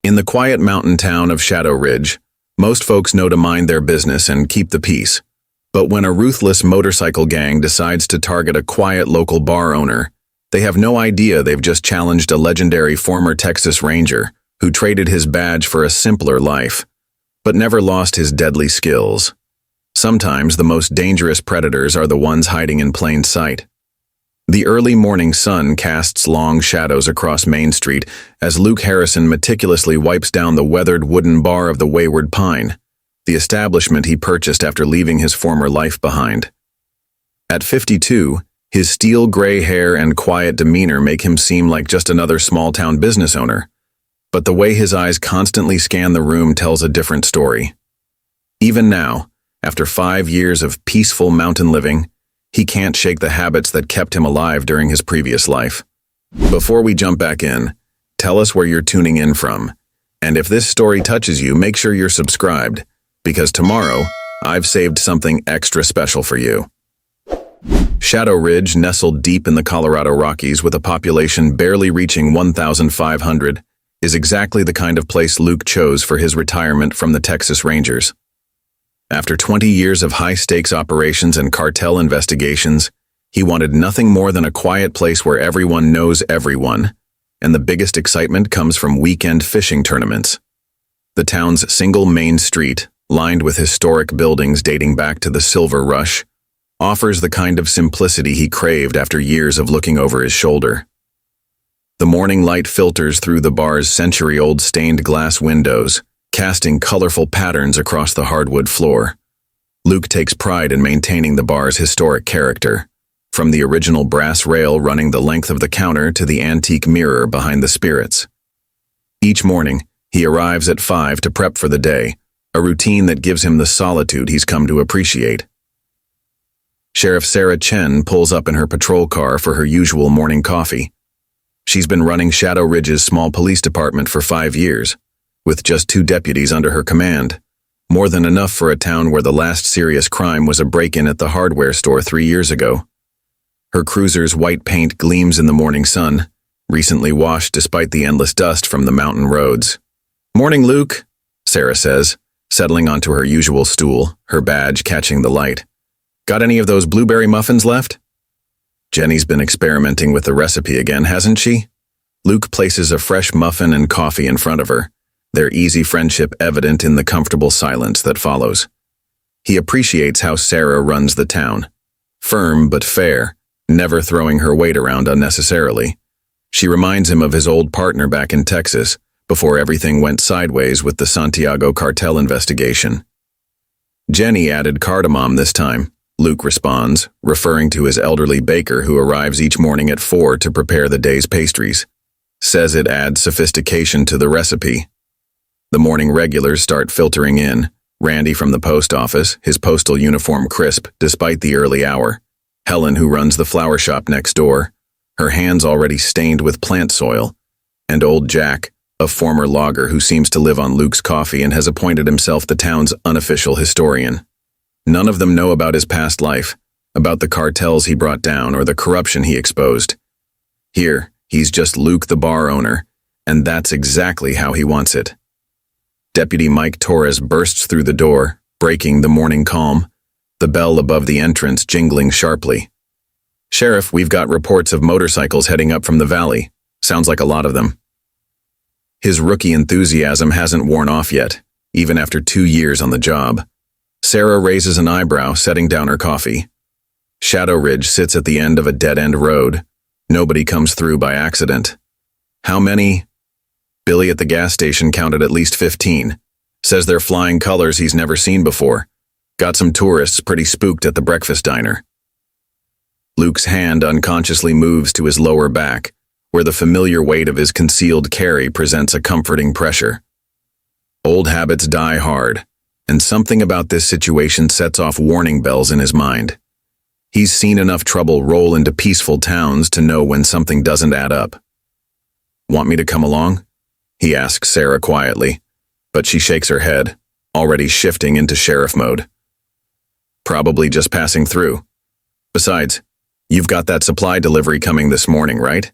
In the quiet mountain town of Shadow Ridge, most folks know to mind their business and keep the peace. But when a ruthless motorcycle gang decides to target a quiet local bar owner, they have no idea they've just challenged a legendary former Texas Ranger who traded his badge for a simpler life, but never lost his deadly skills. Sometimes the most dangerous predators are the ones hiding in plain sight. The early morning sun casts long shadows across Main Street as Luke Harrison meticulously wipes down the weathered wooden bar of the Wayward Pine, the establishment he purchased after leaving his former life behind. At 52, his steel gray hair and quiet demeanor make him seem like just another small-town business owner, but the way his eyes constantly scan the room tells a different story. Even now, after 5 years of peaceful mountain living, he can't shake the habits that kept him alive during his previous life. Before we jump back in, tell us where you're tuning in from, and if this story touches you, make sure you're subscribed, because tomorrow, I've saved something extra special for you. Shadow Ridge, nestled deep in the Colorado Rockies with a population barely reaching 1,500, is exactly the kind of place Luke chose for his retirement from the Texas Rangers. After 20 years of high-stakes operations and cartel investigations, he wanted nothing more than a quiet place where everyone knows everyone, and the biggest excitement comes from weekend fishing tournaments. The town's single main street, lined with historic buildings dating back to the Silver Rush, offers the kind of simplicity he craved after years of looking over his shoulder. The morning light filters through the bar's century-old stained glass windows, casting colorful patterns across the hardwood floor. Luke takes pride in maintaining the bar's historic character, from the original brass rail running the length of the counter to the antique mirror behind the spirits. Each morning, he arrives at 5 to prep for the day, a routine that gives him the solitude he's come to appreciate. Sheriff Sarah Chen pulls up in her patrol car for her usual morning coffee. She's been running Shadow Ridge's small police department for 5 years, with just 2 deputies under her command, more than enough for a town where the last serious crime was a break-in at the hardware store 3 years ago. Her cruiser's white paint gleams in the morning sun, recently washed despite the endless dust from the mountain roads. "Morning, Luke," Sarah says, settling onto her usual stool, her badge catching the light. "Got any of those blueberry muffins left?" Jenny's been experimenting with the recipe again, hasn't she? Luke places a fresh muffin and coffee in front of her, their easy friendship evident in the comfortable silence that follows. He appreciates how Sarah runs the town. Firm but fair, never throwing her weight around unnecessarily. She reminds him of his old partner back in Texas, before everything went sideways with the Santiago cartel investigation. "Jenny added cardamom this time," Luke responds, referring to his elderly baker who arrives each morning at 4 to prepare the day's pastries. Says it adds sophistication to the recipe. The morning regulars start filtering in, Randy from the post office, his postal uniform crisp despite the early hour, Helen who runs the flower shop next door, her hands already stained with plant soil, and old Jack, a former logger who seems to live on Luke's coffee and has appointed himself the town's unofficial historian. None of them know about his past life, about the cartels he brought down or the corruption he exposed. Here, he's just Luke the bar owner, and that's exactly how he wants it. Deputy Mike Torres bursts through the door, breaking the morning calm, the bell above the entrance jingling sharply. "Sheriff, we've got reports of motorcycles heading up from the valley. Sounds like a lot of them." His rookie enthusiasm hasn't worn off yet, even after 2 years on the job. Sarah raises an eyebrow, setting down her coffee. Shadow Ridge sits at the end of a dead-end road. Nobody comes through by accident. "How many?" Billy at the gas station counted at least 15. Says they're flying colors he's never seen before. Got some tourists pretty spooked at the breakfast diner. Luke's hand unconsciously moves to his lower back, where the familiar weight of his concealed carry presents a comforting pressure. Old habits die hard, and something about this situation sets off warning bells in his mind. He's seen enough trouble roll into peaceful towns to know when something doesn't add up. "Want me to come along?" he asks Sarah quietly, but she shakes her head, already shifting into sheriff mode. "Probably just passing through. Besides, you've got that supply delivery coming this morning, right?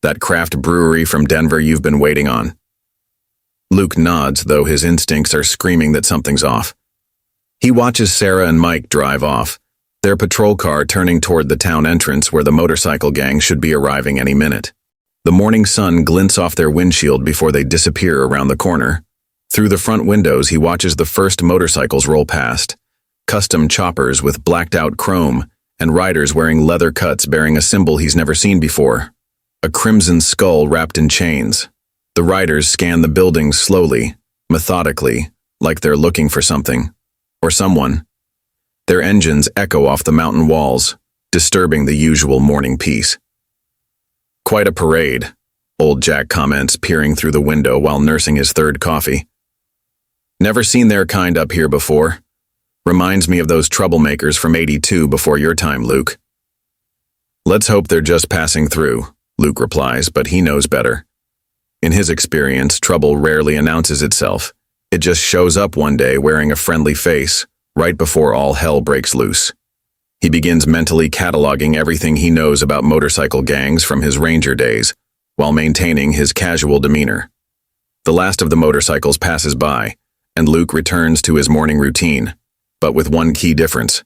That craft brewery from Denver you've been waiting on." Luke nods, though his instincts are screaming that something's off. He watches Sarah and Mike drive off, their patrol car turning toward the town entrance where the motorcycle gang should be arriving any minute. The morning sun glints off their windshield before they disappear around the corner. Through the front windows, he watches the first motorcycles roll past, custom choppers with blacked-out chrome and riders wearing leather cuts bearing a symbol he's never seen before, a crimson skull wrapped in chains. The riders scan the buildings slowly, methodically, like they're looking for something, or someone. Their engines echo off the mountain walls, disturbing the usual morning peace. "Quite a parade," old Jack comments, peering through the window while nursing his third coffee. "Never seen their kind up here before. Reminds me of those troublemakers from '82 before your time, Luke." "Let's hope they're just passing through," Luke replies, but he knows better. In his experience, trouble rarely announces itself. It just shows up one day wearing a friendly face, right before all hell breaks loose. He begins mentally cataloging everything he knows about motorcycle gangs from his ranger days, while maintaining his casual demeanor. The last of the motorcycles passes by, and Luke returns to his morning routine, but with one key difference.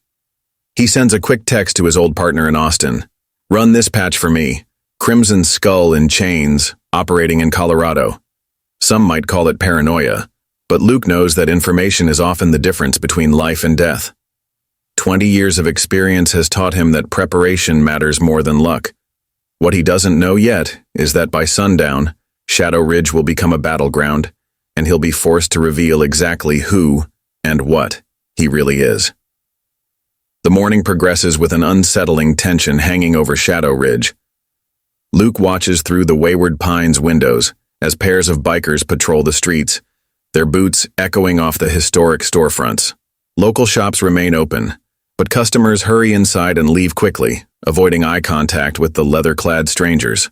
He sends a quick text to his old partner in Austin. "Run this patch for me. Crimson Skull in chains, operating in Colorado." Some might call it paranoia, but Luke knows that information is often the difference between life and death. 20 years of experience has taught him that preparation matters more than luck. What he doesn't know yet is that by sundown, Shadow Ridge will become a battleground, and he'll be forced to reveal exactly who and what he really is. The morning progresses with an unsettling tension hanging over Shadow Ridge. Luke watches through the Wayward Pine's windows as pairs of bikers patrol the streets, their boots echoing off the historic storefronts. Local shops remain open, but customers hurry inside and leave quickly, avoiding eye contact with the leather-clad strangers.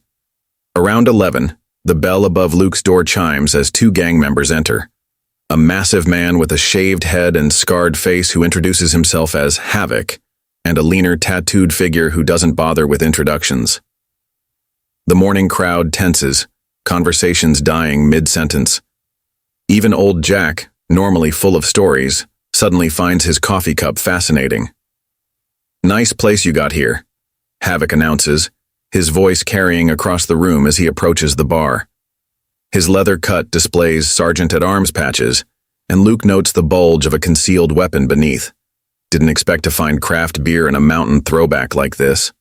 Around 11, the bell above Luke's door chimes as two gang members enter. A massive man with a shaved head and scarred face who introduces himself as Havoc, and a leaner, tattooed figure who doesn't bother with introductions. The morning crowd tenses, conversations dying mid-sentence. Even old Jack, normally full of stories, suddenly finds his coffee cup fascinating. "Nice place you got here," Havoc announces, his voice carrying across the room as he approaches the bar. His leather cut displays sergeant-at-arms patches, and Luke notes the bulge of a concealed weapon beneath. Didn't expect to find craft beer in a mountain throwback like this.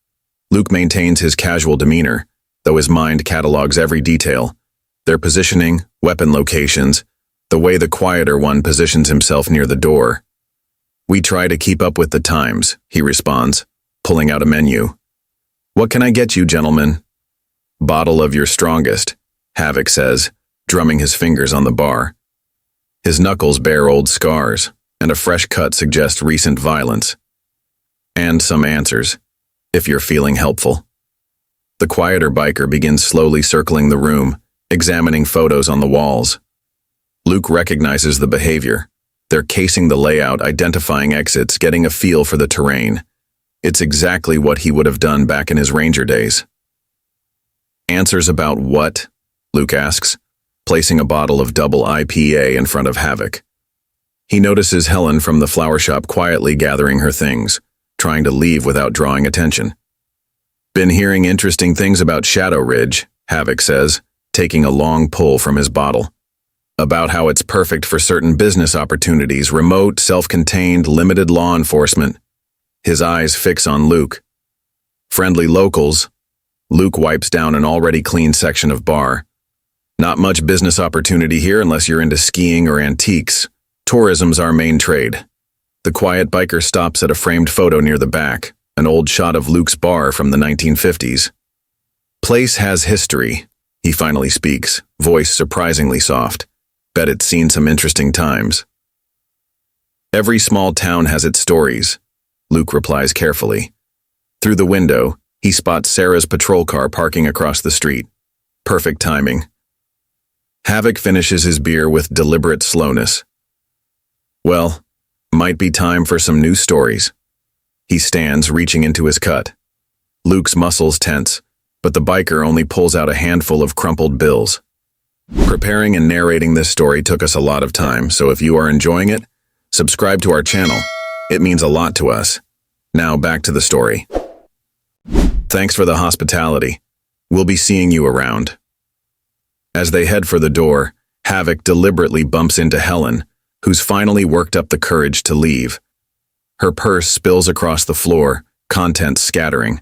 Luke maintains his casual demeanor, though his mind catalogs every detail. Their positioning, weapon locations, the way the quieter one positions himself near the door. "We try to keep up with the times," he responds, pulling out a menu. "What can I get you, gentlemen?" "Bottle of your strongest," Havoc says, drumming his fingers on the bar. His knuckles bear old scars, and a fresh cut suggests recent violence. "And some answers, if you're feeling helpful." The quieter biker begins slowly circling the room, examining photos on the walls. Luke recognizes the behavior. They're casing the layout, identifying exits, getting a feel for the terrain. It's exactly what he would have done back in his ranger days. "Answers about what?" Luke asks, placing a bottle of double IPA in front of Havoc. He notices Helen from the flower shop quietly gathering her things, trying to leave without drawing attention. "Been hearing interesting things about Shadow Ridge," Havoc says, taking a long pull from his bottle. "About how it's perfect for certain business opportunities, remote, self-contained, limited law enforcement." His eyes fix on Luke. "Friendly locals." Luke wipes down an already clean section of bar. "Not much business opportunity here unless you're into skiing or antiques. Tourism's our main trade." The quiet biker stops at a framed photo near the back, an old shot of Luke's bar from the 1950s. "Place has history," he finally speaks, voice surprisingly soft. "Bet it's seen some interesting times." "Every small town has its stories," Luke replies carefully. Through the window, he spots Sarah's patrol car parking across the street. Perfect timing. Havoc finishes his beer with deliberate slowness. "Well, might be time for some new stories." He stands, reaching into his cut. Luke's muscles tense, but the biker only pulls out a handful of crumpled bills. Preparing and narrating this story took us a lot of time, so if you are enjoying it, subscribe to our channel. It means a lot to us. Now back to the story. Thanks for the hospitality. We'll be seeing you around. As they head for the door, Havoc deliberately bumps into Helen, who's finally worked up the courage to leave. Her purse spills across the floor, contents scattering.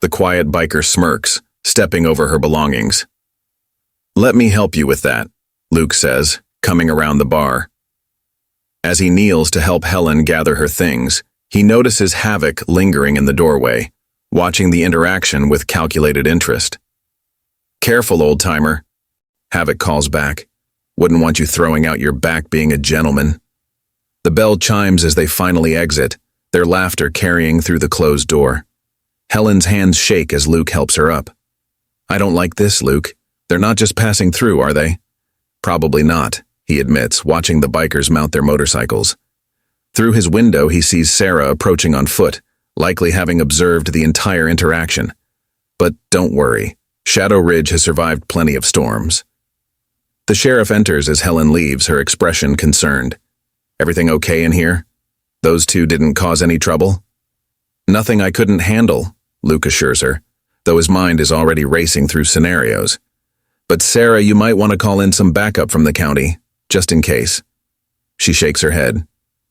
The quiet biker smirks, stepping over her belongings. "Let me help you with that," Luke says, coming around the bar. As he kneels to help Helen gather her things, he notices Havoc lingering in the doorway, watching the interaction with calculated interest. "Careful, old-timer," Havoc calls back. "Wouldn't want you throwing out your back being a gentleman." The bell chimes as they finally exit, their laughter carrying through the closed door. Helen's hands shake as Luke helps her up. "I don't like this, Luke. They're not just passing through, are they?" "Probably not," he admits, watching the bikers mount their motorcycles. Through his window, he sees Sarah approaching on foot, likely having observed the entire interaction. But don't worry, Shadow Ridge has survived plenty of storms. The sheriff enters as Helen leaves, her expression concerned. "Everything okay in here? Those two didn't cause any trouble?" "Nothing I couldn't handle," Luke assures her, though his mind is already racing through scenarios. "But Sarah, you might want to call in some backup from the county, just in case." She shakes her head.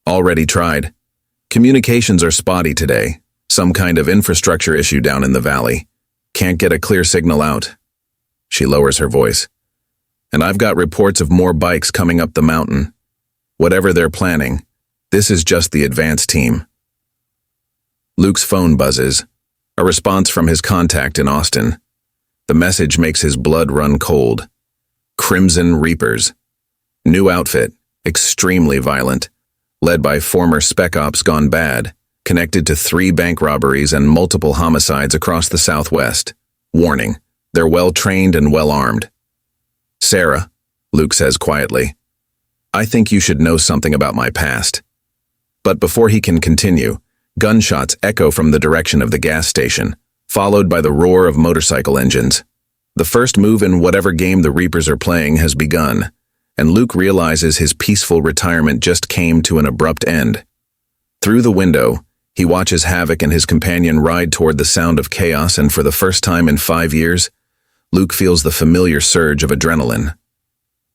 "Already tried. Communications are spotty today. Some kind of infrastructure issue down in the valley. Can't get a clear signal out." She lowers her voice. "And I've got reports of more bikes coming up the mountain. Whatever they're planning, this is just the advance team." Luke's phone buzzes, a response from his contact in Austin. The message makes his blood run cold. Crimson Reapers. New outfit, extremely violent, led by former spec ops gone bad, connected to 3 bank robberies and multiple homicides across the Southwest. Warning, they're well-trained and well-armed. "Sarah," Luke says quietly, "I think you should know something about my past." But before he can continue, gunshots echo from the direction of the gas station, followed by the roar of motorcycle engines. The first move in whatever game the Reapers are playing has begun, and Luke realizes his peaceful retirement just came to an abrupt end. Through the window, he watches Havoc and his companion ride toward the sound of chaos, and for the first time in 5 years, Luke feels the familiar surge of adrenaline.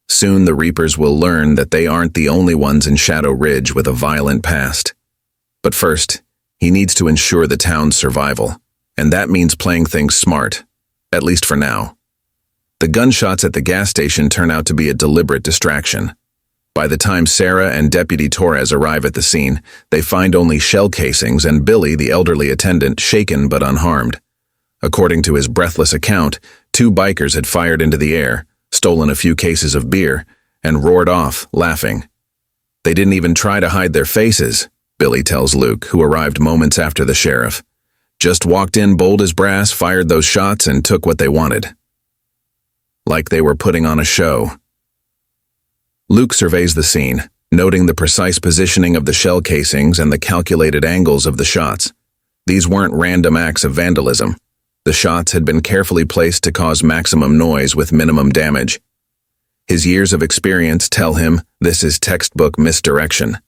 Soon the Reapers will learn that they aren't the only ones in Shadow Ridge with a violent past. But first, he needs to ensure the town's survival, and that means playing things smart, at least for now. The gunshots at the gas station turn out to be a deliberate distraction. By the time Sarah and Deputy Torres arrive at the scene, they find only shell casings and Billy, the elderly attendant, shaken but unharmed. According to his breathless account, 2 bikers had fired into the air, stolen a few cases of beer, and roared off, laughing. "They didn't even try to hide their faces," Billy tells Luke, who arrived moments after the sheriff. "Just walked in bold as brass, fired those shots, and took what they wanted." Like they were putting on a show. Luke surveys the scene, noting the precise positioning of the shell casings and the calculated angles of the shots. These weren't random acts of vandalism. The shots had been carefully placed to cause maximum noise with minimum damage. His years of experience tell him this is textbook misdirection.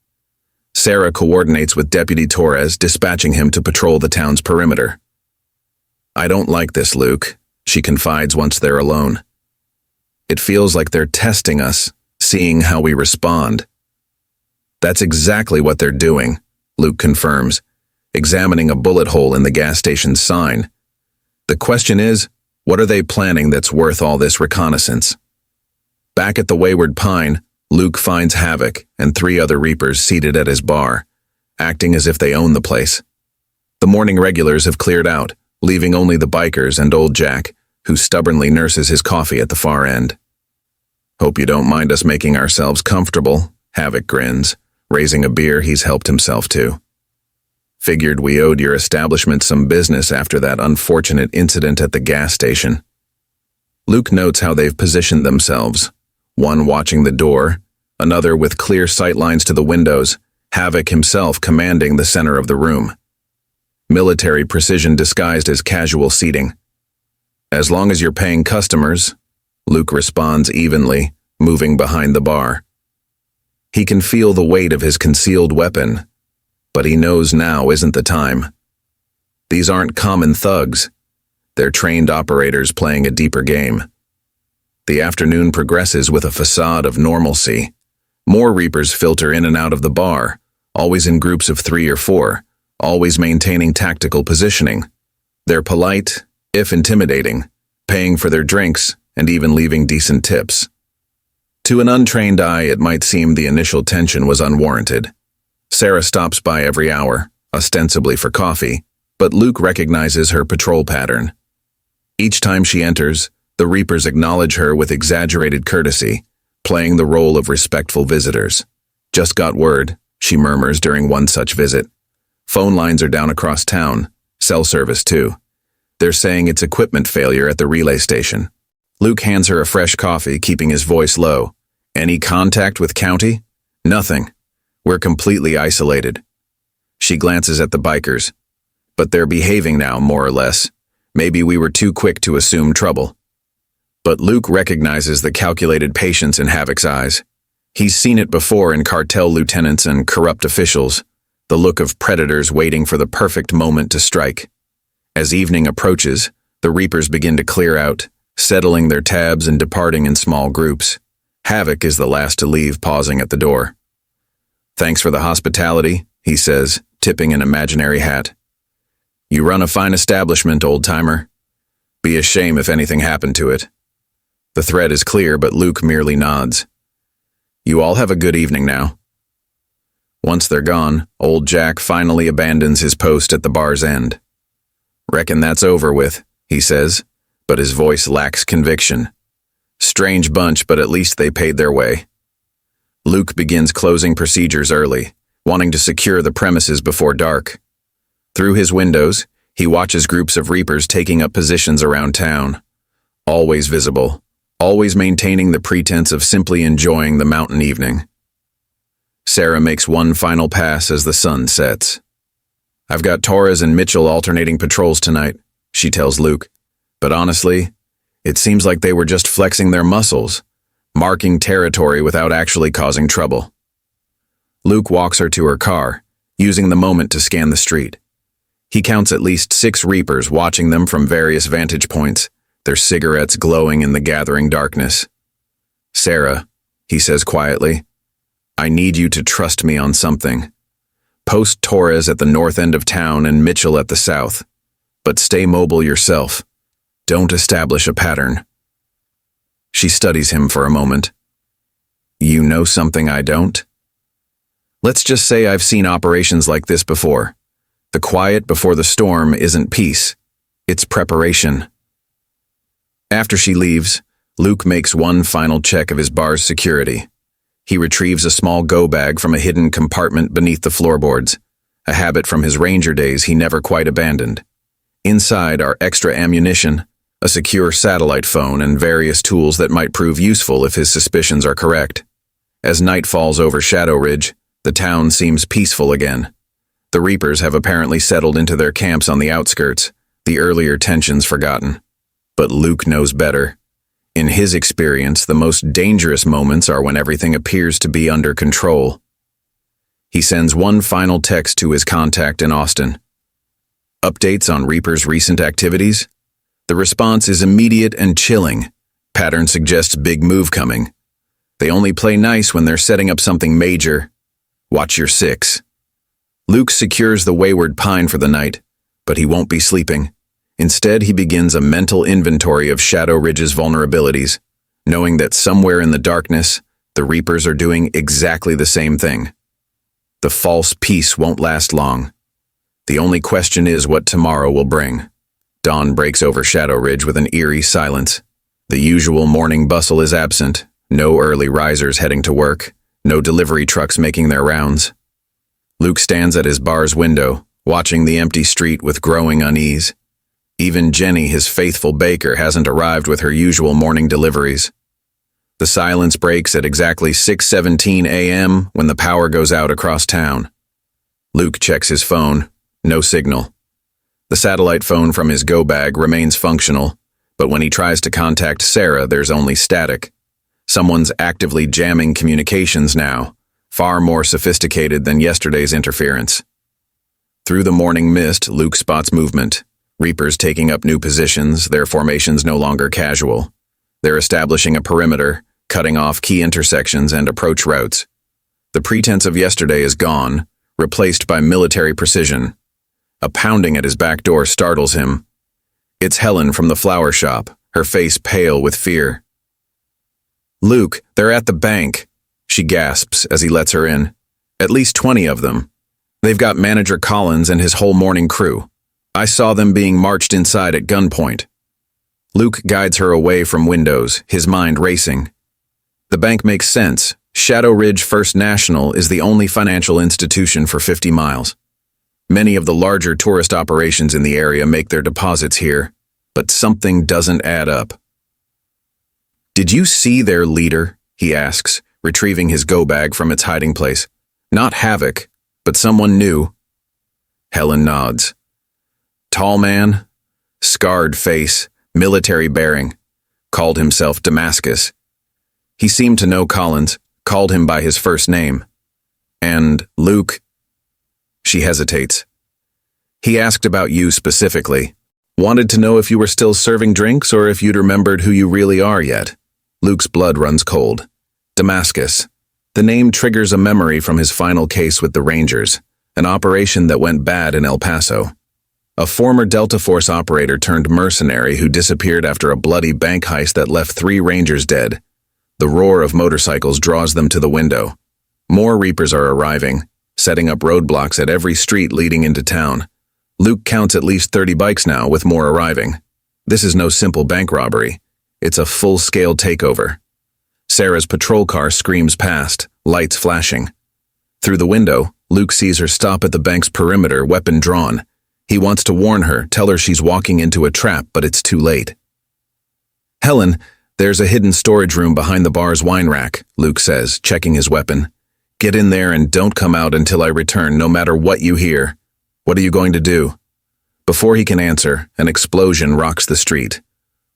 Sarah coordinates with Deputy Torres, dispatching him to patrol the town's perimeter. "I don't like this, Luke," she confides once they're alone. "It feels like they're testing us, seeing how we respond." "That's exactly what they're doing," Luke confirms, examining a bullet hole in the gas station's sign. "The question is, what are they planning that's worth all this reconnaissance?" Back at the Wayward Pine, Luke finds Havoc and 3 other Reapers seated at his bar, acting as if they own the place. The morning regulars have cleared out, leaving only the bikers and old Jack, who stubbornly nurses his coffee at the far end. "Hope you don't mind us making ourselves comfortable," Havoc grins, raising a beer he's helped himself to. "Figured we owed your establishment some business after that unfortunate incident at the gas station." Luke notes how they've positioned themselves, one watching the door, another with clear sightlines to the windows, Havoc himself commanding the center of the room. Military precision disguised as casual seating. "As long as you're paying customers, Luke responds evenly, moving behind the bar. He can feel the weight of his concealed weapon, but he knows now isn't the time. These aren't common thugs. They're trained operators playing a deeper game. The afternoon progresses with a facade of normalcy. More Reapers filter in and out of the bar, always in groups of 3 or 4, always maintaining tactical positioning. They're polite, if intimidating, paying for their drinks and even leaving decent tips. To an untrained eye, it might seem the initial tension was unwarranted. Sarah stops by every hour, ostensibly for coffee, but Luke recognizes her patrol pattern. Each time she enters, the Reapers acknowledge her with exaggerated courtesy, playing the role of respectful visitors. "Just got word," she murmurs during one such visit. "Phone lines are down across town, cell service too. They're saying it's equipment failure at the relay station." Luke hands her a fresh coffee, keeping his voice low. "Any contact with County?" "Nothing. We're completely isolated." She glances at the bikers. "But they're behaving now, more or less. Maybe we were too quick to assume trouble." But Luke recognizes the calculated patience in Havoc's eyes. He's seen it before in cartel lieutenants and corrupt officials, the look of predators waiting for the perfect moment to strike. As evening approaches, the Reapers begin to clear out, settling their tabs and departing in small groups. Havoc is the last to leave, pausing at the door. "Thanks for the hospitality," he says, tipping an imaginary hat. "You run a fine establishment, old-timer. Be a shame if anything happened to it." The threat is clear, but Luke merely nods. "You all have a good evening now." Once they're gone, old Jack finally abandons his post at the bar's end. "Reckon that's over with," he says, but his voice lacks conviction. Strange bunch, but at least they paid their way. Luke begins closing procedures early, wanting to secure the premises before dark. Through his windows, he watches groups of Reapers taking up positions around town. Always visible, always maintaining the pretense of simply enjoying the mountain evening. Sarah makes one final pass as the sun sets. "I've got Torres and Mitchell alternating patrols tonight," she tells Luke. "But honestly, it seems like they were just flexing their muscles, marking territory without actually causing trouble." Luke walks her to her car, using the moment to scan the street. He counts at least 6 Reapers watching them from various vantage points, their cigarettes glowing in the gathering darkness. "Sarah," he says quietly, "I need you to trust me on something. Post Torres at the north end of town and Mitchell at the south, but stay mobile yourself. Don't establish a pattern." She studies him for a moment. "You know something I don't?" "Let's just say I've seen operations like this before. The quiet before the storm isn't peace, it's preparation." After she leaves, Luke makes one final check of his bar's security. He retrieves a small go-bag from a hidden compartment beneath the floorboards, a habit from his ranger days he never quite abandoned. Inside are extra ammunition, a secure satellite phone, and various tools that might prove useful if his suspicions are correct. As night falls over Shadow Ridge, the town seems peaceful again. The Reapers have apparently settled into their camps on the outskirts, the earlier tensions forgotten. But Luke knows better. In his experience, the most dangerous moments are when everything appears to be under control. He sends one final text to his contact in Austin. "Updates on Reapers' recent activities?" The response is immediate and chilling. Pattern suggests big move coming. "They only play nice when they're setting up something major. Watch your 6. Luke secures the Wayward Pine for the night, but he won't be sleeping. Instead, he begins a mental inventory of Shadow Ridge's vulnerabilities, knowing that somewhere in the darkness, the Reapers are doing exactly the same thing. The false peace won't last long. The only question is what tomorrow will bring. Dawn breaks over Shadow Ridge with an eerie silence. The usual morning bustle is absent, no early risers heading to work, no delivery trucks making their rounds. Luke stands at his bar's window, watching the empty street with growing unease. Even Jenny, his faithful baker, hasn't arrived with her usual morning deliveries. The silence breaks at exactly 6:17 a.m. when the power goes out across town. Luke checks his phone. No signal. The satellite phone from his go-bag remains functional, But when he tries to contact Sarah, there's only static. Someone's actively jamming communications now, far more sophisticated than yesterday's interference. Through the morning mist, Luke spots movement. Reapers taking up new positions, their formations no longer casual. They're establishing a perimeter, cutting off key intersections and approach routes. The pretense of yesterday is gone, replaced by military precision. A pounding at his back door startles him. It's Helen from the flower shop, her face pale with fear. "Luke, they're at the bank," she gasps as he lets her in. "At least 20 of them. They've got Manager Collins and his whole morning crew. I saw them being marched inside at gunpoint." Luke guides her away from windows, his mind racing. The bank makes sense. Shadow Ridge First National is the only financial institution for 50 miles. Many of the larger tourist operations in the area make their deposits here, but something doesn't add up. "Did you see their leader?" he asks, retrieving his go-bag from its hiding place. "Not Havoc, but someone new." Helen nods. Tall man, scarred face, military bearing, called himself Damascus. He seemed to know Collins, called him by his first name. "And Luke?" She hesitates. "He asked about you specifically. Wanted to know if you were still serving drinks or if you'd remembered who you really are yet." Luke's blood runs cold. Damascus. The name triggers a memory from his final case with the Rangers, an operation that went bad in El Paso. A former Delta Force operator turned mercenary who disappeared after a bloody bank heist that left 3 Rangers dead. The roar of motorcycles draws them to the window. More Reapers are arriving, setting up roadblocks at every street leading into town. Luke counts at least 30 bikes now, with more arriving. This is no simple bank robbery. It's a full-scale takeover. Sarah's patrol car screams past, lights flashing. Through the window, Luke sees her stop at the bank's perimeter, weapon drawn. He wants to warn her, tell her she's walking into a trap, but it's too late. "Helen, there's a hidden storage room behind the bar's wine rack," Luke says, checking his weapon. "Get in there and don't come out until I return, no matter what you hear. What are you going to do?" Before he can answer, an explosion rocks the street.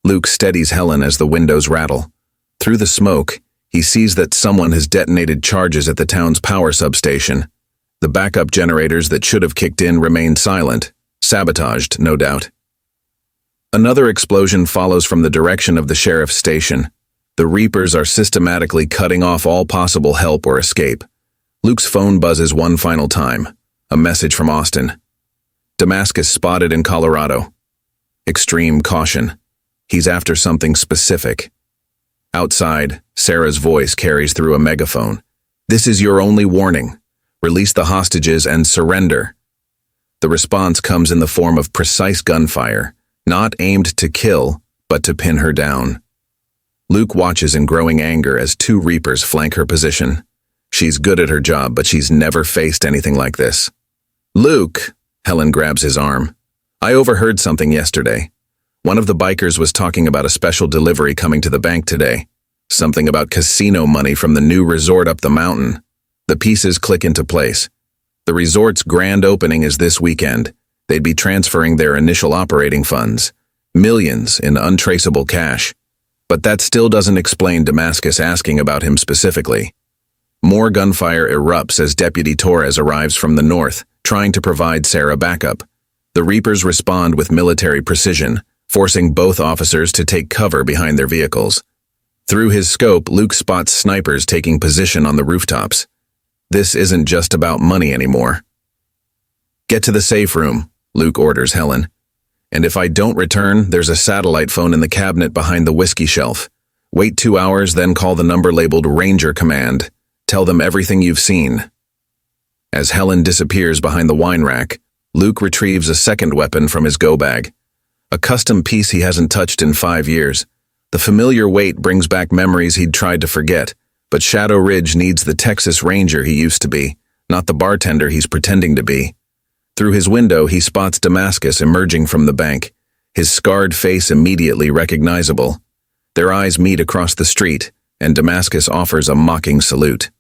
Luke steadies Helen as the windows rattle. Through the smoke, he sees that someone has detonated charges at the town's power substation. The backup generators that should have kicked in remain silent, sabotaged, no doubt. Another explosion follows from the direction of the sheriff's station. The Reapers are systematically cutting off all possible help or escape. Luke's phone buzzes one final time. A message from Austin. Damascus spotted in Colorado. Extreme caution. He's after something specific. Outside, Sarah's voice carries through a megaphone. "This is your only warning. Release the hostages and surrender." The response comes in the form of precise gunfire, not aimed to kill, but to pin her down. Luke watches in growing anger as 2 Reapers flank her position. She's good at her job, but she's never faced anything like this. "Luke," Helen grabs his arm. "I overheard something yesterday. One of the bikers was talking about a special delivery coming to the bank today. Something about casino money from the new resort up the mountain." The pieces click into place. The resort's grand opening is this weekend. They'd be transferring their initial operating funds. Millions in untraceable cash. But that still doesn't explain Damascus asking about him specifically. More gunfire erupts as Deputy Torres arrives from the north, trying to provide Sarah backup. The Reapers respond with military precision, forcing both officers to take cover behind their vehicles. Through his scope, Luke spots snipers taking position on the rooftops. This isn't just about money anymore. "Get to the safe room," Luke orders Helen. "And if I don't return, there's a satellite phone in the cabinet behind the whiskey shelf. Wait 2 hours, then call the number labeled Ranger Command. Tell them everything you've seen." As Helen disappears behind the wine rack, Luke retrieves a second weapon from his go-bag. A custom piece he hasn't touched in 5 years. The familiar weight brings back memories he'd tried to forget, but Shadow Ridge needs the Texas Ranger he used to be, not the bartender he's pretending to be. Through his window, he spots Damascus emerging from the bank, his scarred face immediately recognizable. Their eyes meet across the street, and Damascus offers a mocking salute.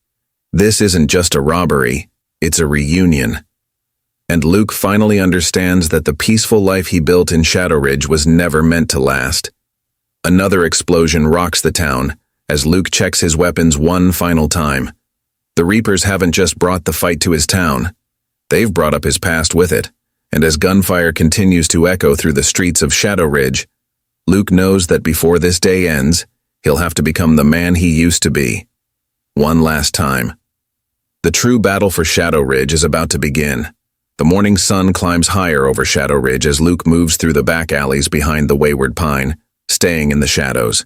This isn't just a robbery, it's a reunion. And Luke finally understands that the peaceful life he built in Shadow Ridge was never meant to last. Another explosion rocks the town as Luke checks his weapons one final time. The Reapers haven't just brought the fight to his town. They've brought up his past with it, and as gunfire continues to echo through the streets of Shadow Ridge, Luke knows that before this day ends, he'll have to become the man he used to be. One last time. The true battle for Shadow Ridge is about to begin. The morning sun climbs higher over Shadow Ridge as Luke moves through the back alleys behind the Wayward Pine, staying in the shadows.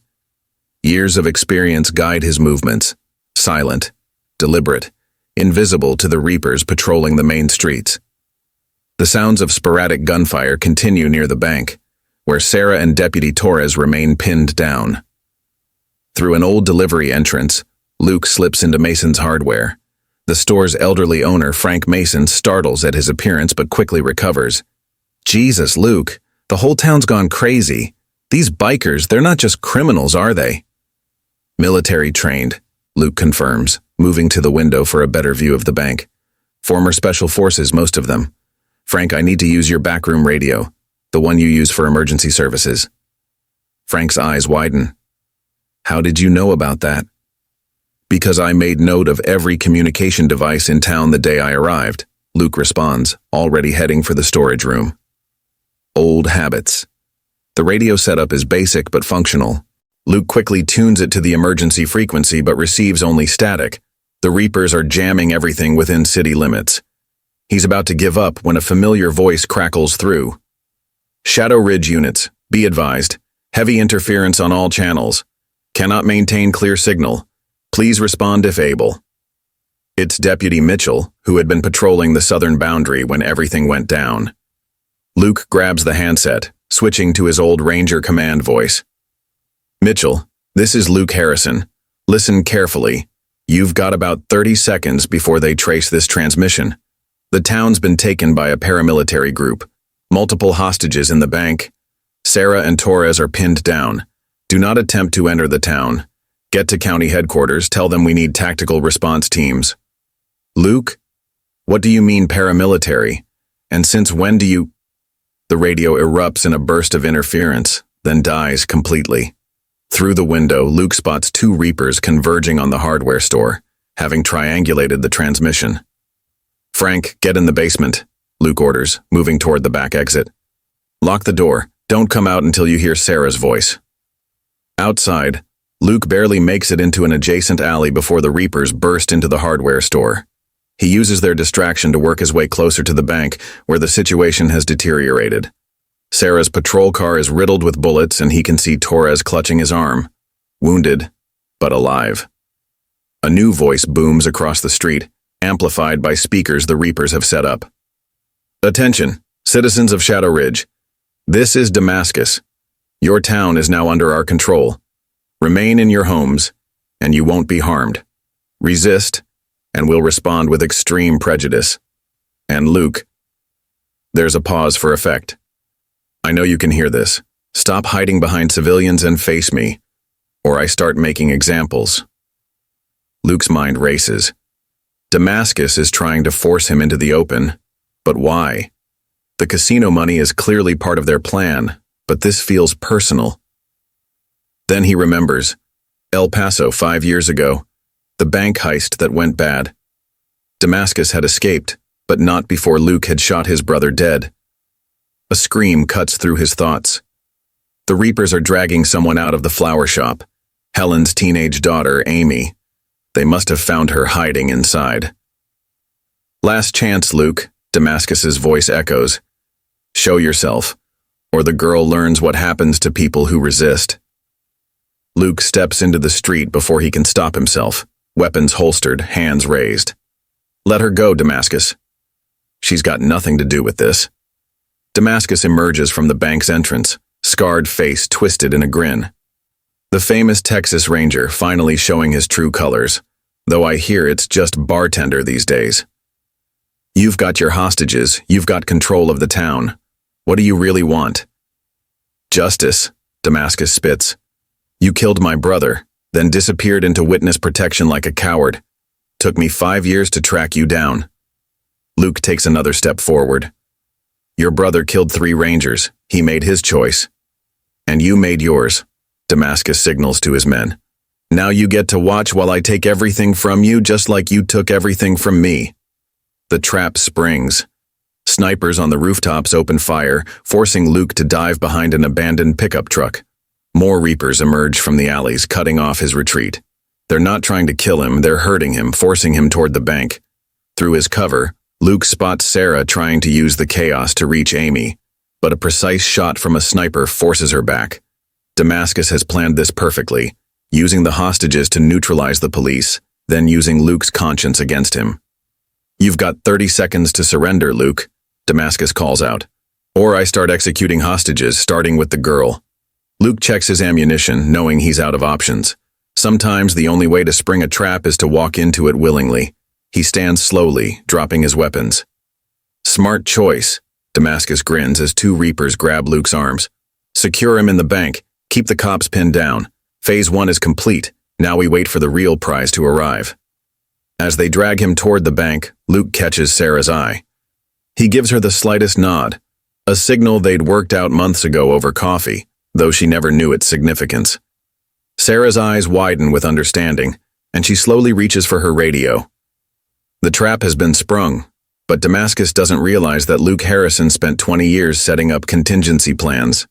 Years of experience guide his movements, silent, deliberate, invisible to the Reapers patrolling the main streets. The sounds of sporadic gunfire continue near the bank, where Sarah and Deputy Torres remain pinned down. Through an old delivery entrance, Luke slips into Mason's Hardware. The store's elderly owner, Frank Mason, startles at his appearance but quickly recovers. Jesus, Luke, the whole town's gone crazy. These bikers, they're not just criminals, are they? Military trained, Luke confirms, moving to the window for a better view of the bank. Former special forces, most of them. Frank, I need to use your backroom radio, the one you use for emergency services. Frank's eyes widen. How did you know about that? Because I made note of every communication device in town the day I arrived, Luke responds, already heading for the storage room. Old habits. The radio setup is basic but functional. Luke quickly tunes it to the emergency frequency but receives only static. The Reapers are jamming everything within city limits. He's about to give up when a familiar voice crackles through. Shadow Ridge units, be advised. Heavy interference on all channels. Cannot maintain clear signal. Please respond if able. It's Deputy Mitchell, who had been patrolling the southern boundary when everything went down. Luke grabs the handset, switching to his old Ranger command voice. Mitchell, this is Luke Harrison. Listen carefully. You've got about 30 seconds before they trace this transmission. The town's been taken by a paramilitary group. Multiple hostages in the bank. Sarah and Torres are pinned down. Do not attempt to enter the town. Get to county headquarters, tell them we need tactical response teams. Luke? What do you mean paramilitary? And since when do you… The radio erupts in a burst of interference, then dies completely. Through the window, Luke spots two Reapers converging on the hardware store, having triangulated the transmission. Frank, get in the basement, Luke orders, moving toward the back exit. Lock the door. Don't come out until you hear Sarah's voice. Outside, Luke barely makes it into an adjacent alley before the Reapers burst into the hardware store. He uses their distraction to work his way closer to the bank, where the situation has deteriorated. Sarah's patrol car is riddled with bullets, and he can see Torres clutching his arm, wounded, but alive. A new voice booms across the street, amplified by speakers the Reapers have set up. Attention, citizens of Shadow Ridge. This is Damascus. Your town is now under our control. Remain in your homes, and you won't be harmed. Resist, and we'll respond with extreme prejudice. And Luke, there's a pause for effect. I know you can hear this. Stop hiding behind civilians and face me, or I start making examples. Luke's mind races. Damascus is trying to force him into the open, but why? The casino money is clearly part of their plan, but this feels personal. Then he remembers. El Paso 5 years ago. The bank heist that went bad. Damascus had escaped, but not before Luke had shot his brother dead. A scream cuts through his thoughts. The Reapers are dragging someone out of the flower shop. Helen's teenage daughter, Amy. They must have found her hiding inside. Last chance, Luke, Damascus's voice echoes. Show yourself, or the girl learns what happens to people who resist. Luke steps into the street before he can stop himself, weapons holstered, hands raised. Let her go, Damascus. She's got nothing to do with this. Damascus emerges from the bank's entrance, scarred face twisted in a grin. The famous Texas Ranger finally showing his true colors, though I hear it's just bartender these days. You've got your hostages, you've got control of the town. What do you really want? Justice, Damascus spits. You killed my brother, then disappeared into witness protection like a coward. Took me 5 years to track you down. Luke takes another step forward. Your brother killed 3 Rangers. He made his choice. And you made yours. Damascus signals to his men. Now you get to watch while I take everything from you just like you took everything from me. The trap springs. Snipers on the rooftops open fire, forcing Luke to dive behind an abandoned pickup truck. More Reapers emerge from the alleys, cutting off his retreat. They're not trying to kill him, they're hurting him, forcing him toward the bank. Through his cover, Luke spots Sarah trying to use the chaos to reach Amy, but a precise shot from a sniper forces her back. Damascus has planned this perfectly, using the hostages to neutralize the police, then using Luke's conscience against him. You've got 30 seconds to surrender, Luke, Damascus calls out. Or I start executing hostages, starting with the girl. Luke checks his ammunition, knowing he's out of options. Sometimes the only way to spring a trap is to walk into it willingly. He stands slowly, dropping his weapons. Smart choice, Damascus grins as two Reapers grab Luke's arms. Secure him in the bank, keep the cops pinned down. Phase 1 is complete, now we wait for the real prize to arrive. As they drag him toward the bank, Luke catches Sarah's eye. He gives her the slightest nod, a signal they'd worked out months ago over coffee, though she never knew its significance. Sarah's eyes widen with understanding, and she slowly reaches for her radio. The trap has been sprung, but Damascus doesn't realize that Luke Harrison spent 20 years setting up contingency plans.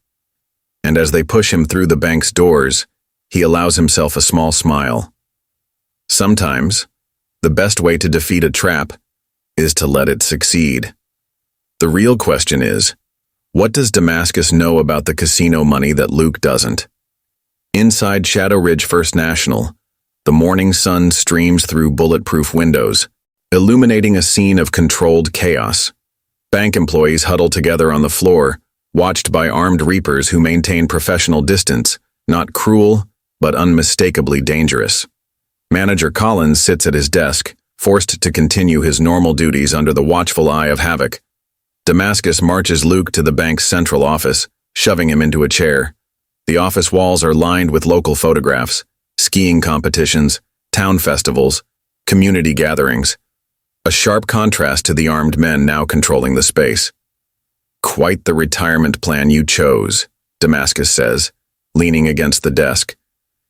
And as they push him through the bank's doors, he allows himself a small smile. Sometimes, the best way to defeat a trap is to let it succeed. The real question is, what does Damascus know about the casino money that Luke doesn't? Inside Shadow Ridge First National, the morning sun streams through bulletproof windows, illuminating a scene of controlled chaos. Bank employees huddle together on the floor, watched by armed Reapers who maintain professional distance, not cruel, but unmistakably dangerous. Manager Collins sits at his desk, forced to continue his normal duties under the watchful eye of Havoc. Damascus marches Luke to the bank's central office, shoving him into a chair. The office walls are lined with local photographs, skiing competitions, town festivals, community gatherings. A sharp contrast to the armed men now controlling the space. Quite the retirement plan you chose, Damascus says, leaning against the desk.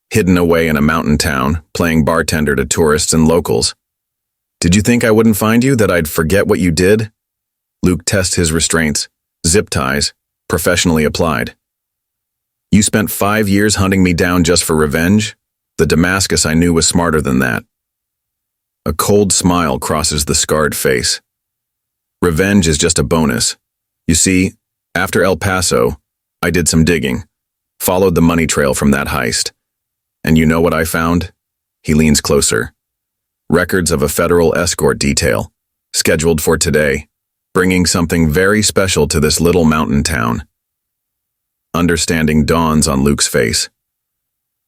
Hidden away in a mountain town, playing bartender to tourists and locals. Did you think I wouldn't find you, that I'd forget what you did? Luke tests his restraints, zip ties, professionally applied. You spent 5 years hunting me down just for revenge? The Damascus I knew was smarter than that. A cold smile crosses the scarred face. Revenge is just a bonus. You see, after El Paso, I did some digging, followed the money trail from that heist. And you know what I found? He leans closer. Records of a federal escort detail, scheduled for today, bringing something very special to this little mountain town. Understanding dawns on Luke's face.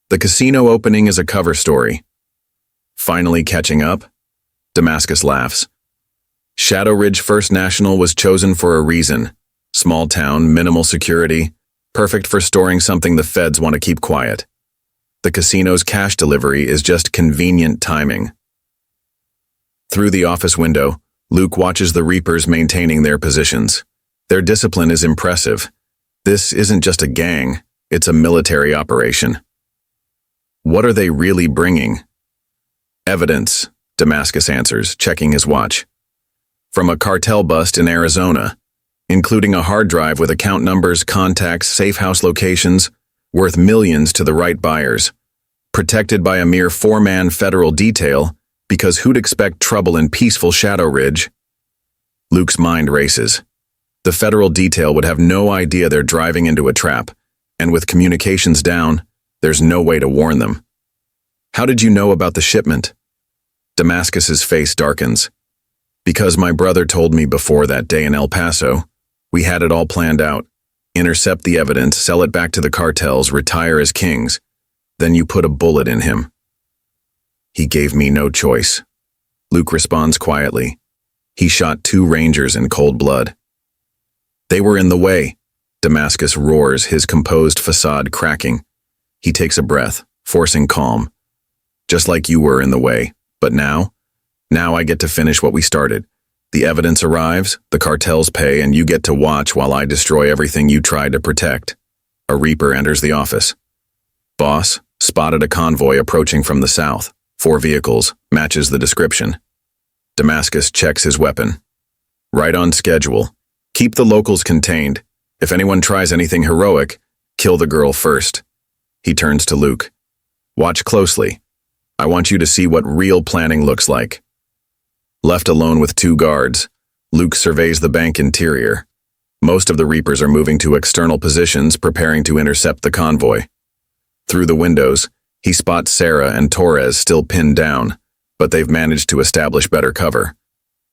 The casino opening is a cover story. Finally catching up? Damascus laughs. Shadow Ridge First National was chosen for a reason. Small town, minimal security, perfect for storing something the feds want to keep quiet. The casino's cash delivery is just convenient timing. Through the office window, Luke watches the Reapers maintaining their positions. Their discipline is impressive. This isn't just a gang, it's a military operation. What are they really bringing? Evidence, Damascus answers, checking his watch. From a cartel bust in Arizona, including a hard drive with account numbers, contacts, safe house locations, worth millions to the right buyers. Protected by a mere 4-man federal detail, because who'd expect trouble in peaceful Shadow Ridge? Luke's mind races. The federal detail would have no idea they're driving into a trap, and with communications down, there's no way to warn them. How did you know about the shipment? Damascus's face darkens. Because my brother told me before that day in El Paso. We had it all planned out. Intercept the evidence, sell it back to the cartels, retire as kings. Then you put a bullet in him. He gave me no choice. Luke responds quietly. He shot 2 Rangers in cold blood. They were in the way. Damascus roars, his composed facade cracking. He takes a breath, forcing calm. Just like you were in the way. But now I get to finish what we started. The evidence arrives, the cartels pay, and you get to watch while I destroy everything you tried to protect. A Reaper enters the office. Boss, spotted a convoy approaching from the south. 4 vehicles, matches the description. Damascus checks his weapon. Right on schedule. Keep the locals contained. If anyone tries anything heroic, kill the girl first. He turns to Luke. Watch closely. I want you to see what real planning looks like. Left alone with 2 guards, Luke surveys the bank interior. Most of the Reapers are moving to external positions, preparing to intercept the convoy. Through the windows, he spots Sarah and Torres still pinned down, but they've managed to establish better cover.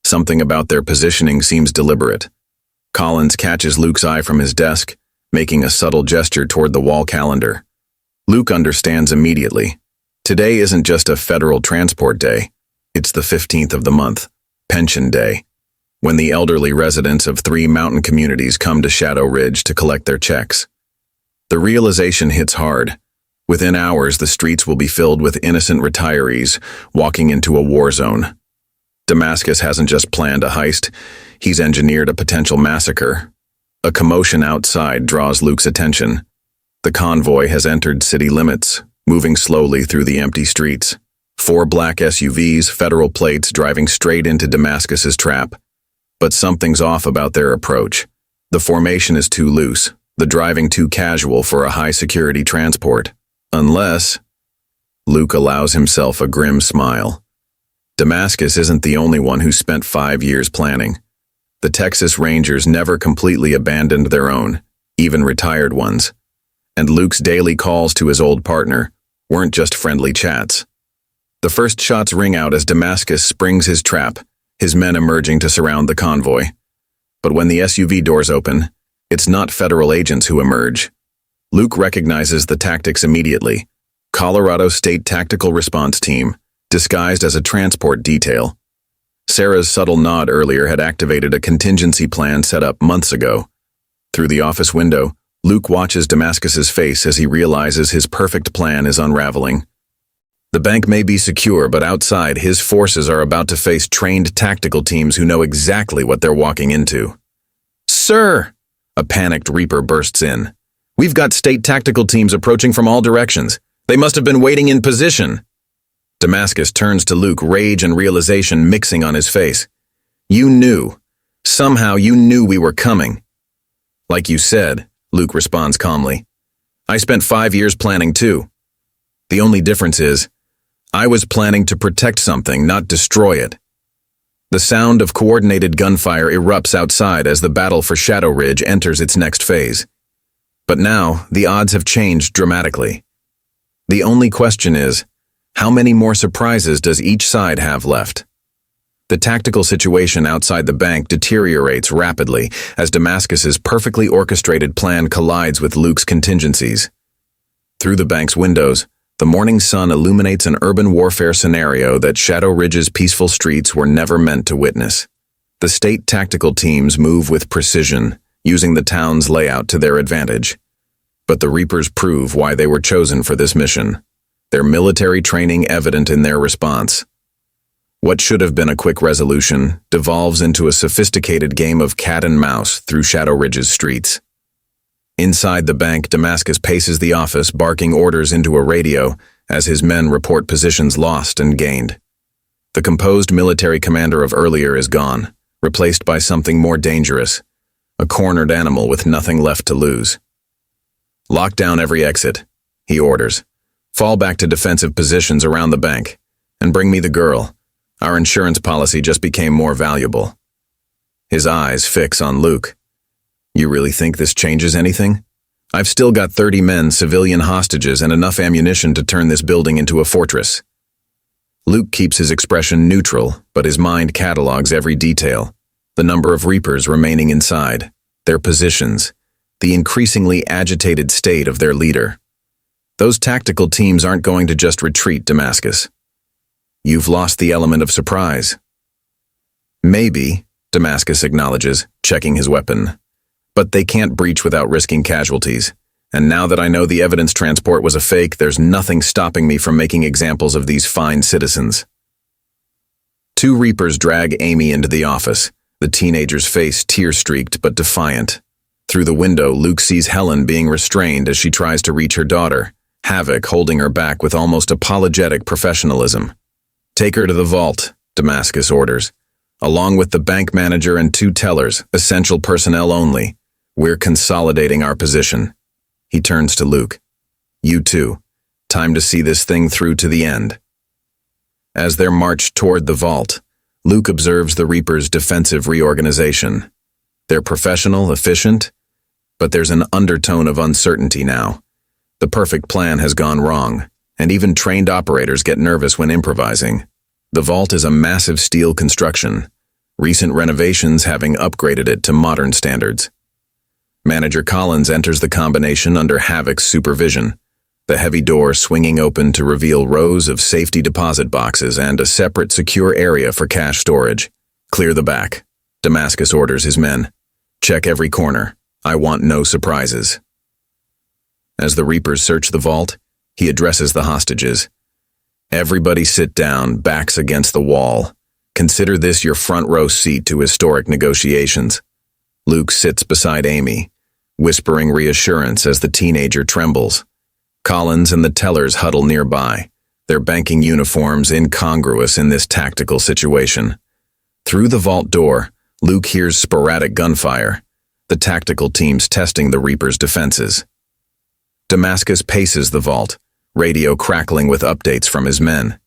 Something about their positioning seems deliberate. Collins catches Luke's eye from his desk, making a subtle gesture toward the wall calendar. Luke understands immediately. Today isn't just a federal transport day. It's the 15th of the month, Pension Day, when the elderly residents of 3 mountain communities come to Shadow Ridge to collect their checks. The realization hits hard. Within hours, the streets will be filled with innocent retirees walking into a war zone. Damascus hasn't just planned a heist, he's engineered a potential massacre. A commotion outside draws Luke's attention. The convoy has entered city limits, moving slowly through the empty streets. 4 black SUVs, federal plates, driving straight into Damascus's trap. But something's off about their approach. The formation is too loose, the driving too casual for a high-security transport. Unless... Luke allows himself a grim smile. Damascus isn't the only one who spent 5 years planning. The Texas Rangers never completely abandoned their own, even retired ones. And Luke's daily calls to his old partner weren't just friendly chats. The first shots ring out as Damascus springs his trap, his men emerging to surround the convoy. But when the SUV doors open, it's not federal agents who emerge. Luke recognizes the tactics immediately. Colorado State Tactical Response Team, disguised as a transport detail. Sarah's subtle nod earlier had activated a contingency plan set up months ago. Through the office window, Luke watches Damascus's face as he realizes his perfect plan is unraveling. The bank may be secure, but outside, his forces are about to face trained tactical teams who know exactly what they're walking into. "Sir!" A panicked Reaper bursts in. "We've got state tactical teams approaching from all directions. They must have been waiting in position." Damascus turns to Luke, rage and realization mixing on his face. "You knew. Somehow you knew we were coming." "Like you said," Luke responds calmly. "I spent 5 years planning too. The only difference is, I was planning to protect something, not destroy it." The sound of coordinated gunfire erupts outside as the battle for Shadow Ridge enters its next phase. But now, the odds have changed dramatically. The only question is, how many more surprises does each side have left? The tactical situation outside the bank deteriorates rapidly as Damascus's perfectly orchestrated plan collides with Luke's contingencies. Through the bank's windows, the morning sun illuminates an urban warfare scenario that Shadow Ridge's peaceful streets were never meant to witness. The state tactical teams move with precision, using the town's layout to their advantage. But the Reapers prove why they were chosen for this mission. Their military training evident in their response. What should have been a quick resolution devolves into a sophisticated game of cat and mouse through Shadow Ridge's streets. Inside the bank, Damascus paces the office, barking orders into a radio as his men report positions lost and gained. The composed military commander of earlier is gone, replaced by something more dangerous, a cornered animal with nothing left to lose. "Lock down every exit," he orders. "Fall back to defensive positions around the bank, and bring me the girl. Our insurance policy just became more valuable." His eyes fix on Luke. "You really think this changes anything? I've still got 30 men, civilian hostages, and enough ammunition to turn this building into a fortress." Luke keeps his expression neutral, but his mind catalogs every detail. The number of Reapers remaining inside, their positions, the increasingly agitated state of their leader. Those tactical teams aren't going to just retreat, Damascus. You've lost the element of surprise. "Maybe," Damascus acknowledges, checking his weapon. "But they can't breach without risking casualties. And now that I know the evidence transport was a fake, there's nothing stopping me from making examples of these fine citizens." 2 Reapers drag Amy into the office, the teenager's face tear-streaked but defiant. Through the window, Luke sees Helen being restrained as she tries to reach her daughter, Havoc holding her back with almost apologetic professionalism. "Take her to the vault," Damascus orders. "Along with the bank manager and 2 tellers, essential personnel only. We're consolidating our position." He turns to Luke. "You too. Time to see this thing through to the end." As they're marched toward the vault, Luke observes the Reapers' defensive reorganization. They're professional, efficient, but there's an undertone of uncertainty now. The perfect plan has gone wrong, and even trained operators get nervous when improvising. The vault is a massive steel construction, recent renovations having upgraded it to modern standards. Manager Collins enters the combination under Havoc's supervision, the heavy door swinging open to reveal rows of safety deposit boxes and a separate secure area for cash storage. "Clear the back," Damascus orders his men. "Check every corner. I want no surprises." As the Reapers search the vault, he addresses the hostages. "Everybody sit down, backs against the wall. Consider this your front row seat to historic negotiations." Luke sits beside Amy, whispering reassurance as the teenager trembles. Collins and the tellers huddle nearby, their banking uniforms incongruous in this tactical situation. Through the vault door, Luke hears sporadic gunfire, the tactical teams testing the Reapers' defenses. Damascus paces the vault, radio crackling with updates from his men.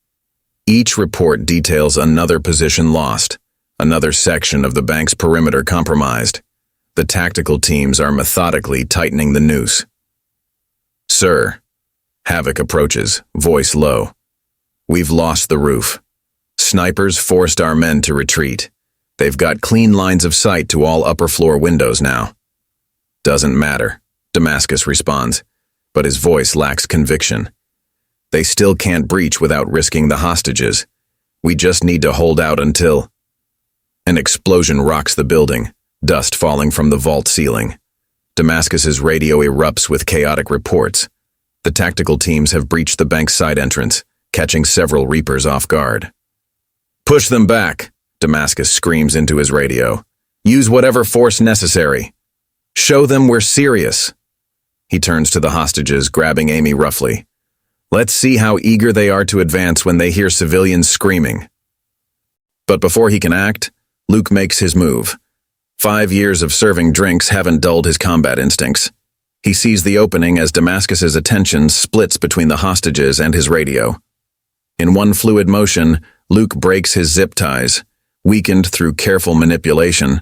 Each report details another position lost, another section of the bank's perimeter compromised. The tactical teams are methodically tightening the noose. "Sir," Havoc approaches, voice low. "We've lost the roof. Snipers forced our men to retreat. They've got clean lines of sight to all upper floor windows now." "Doesn't matter," Damascus responds, but his voice lacks conviction. "They still can't breach without risking the hostages. We just need to hold out until—" An explosion rocks the building, dust falling from the vault ceiling. Damascus's radio erupts with chaotic reports. The tactical teams have breached the bank's side entrance, catching several Reapers off guard. "Push them back," Damascus screams into his radio. "Use whatever force necessary. Show them we're serious." He turns to the hostages, grabbing Amy roughly. "Let's see how eager they are to advance when they hear civilians screaming." But before he can act, Luke makes his move. 5 years of serving drinks haven't dulled his combat instincts. He sees the opening as Damascus's attention splits between the hostages and his radio. In one fluid motion, Luke breaks his zip ties, weakened through careful manipulation,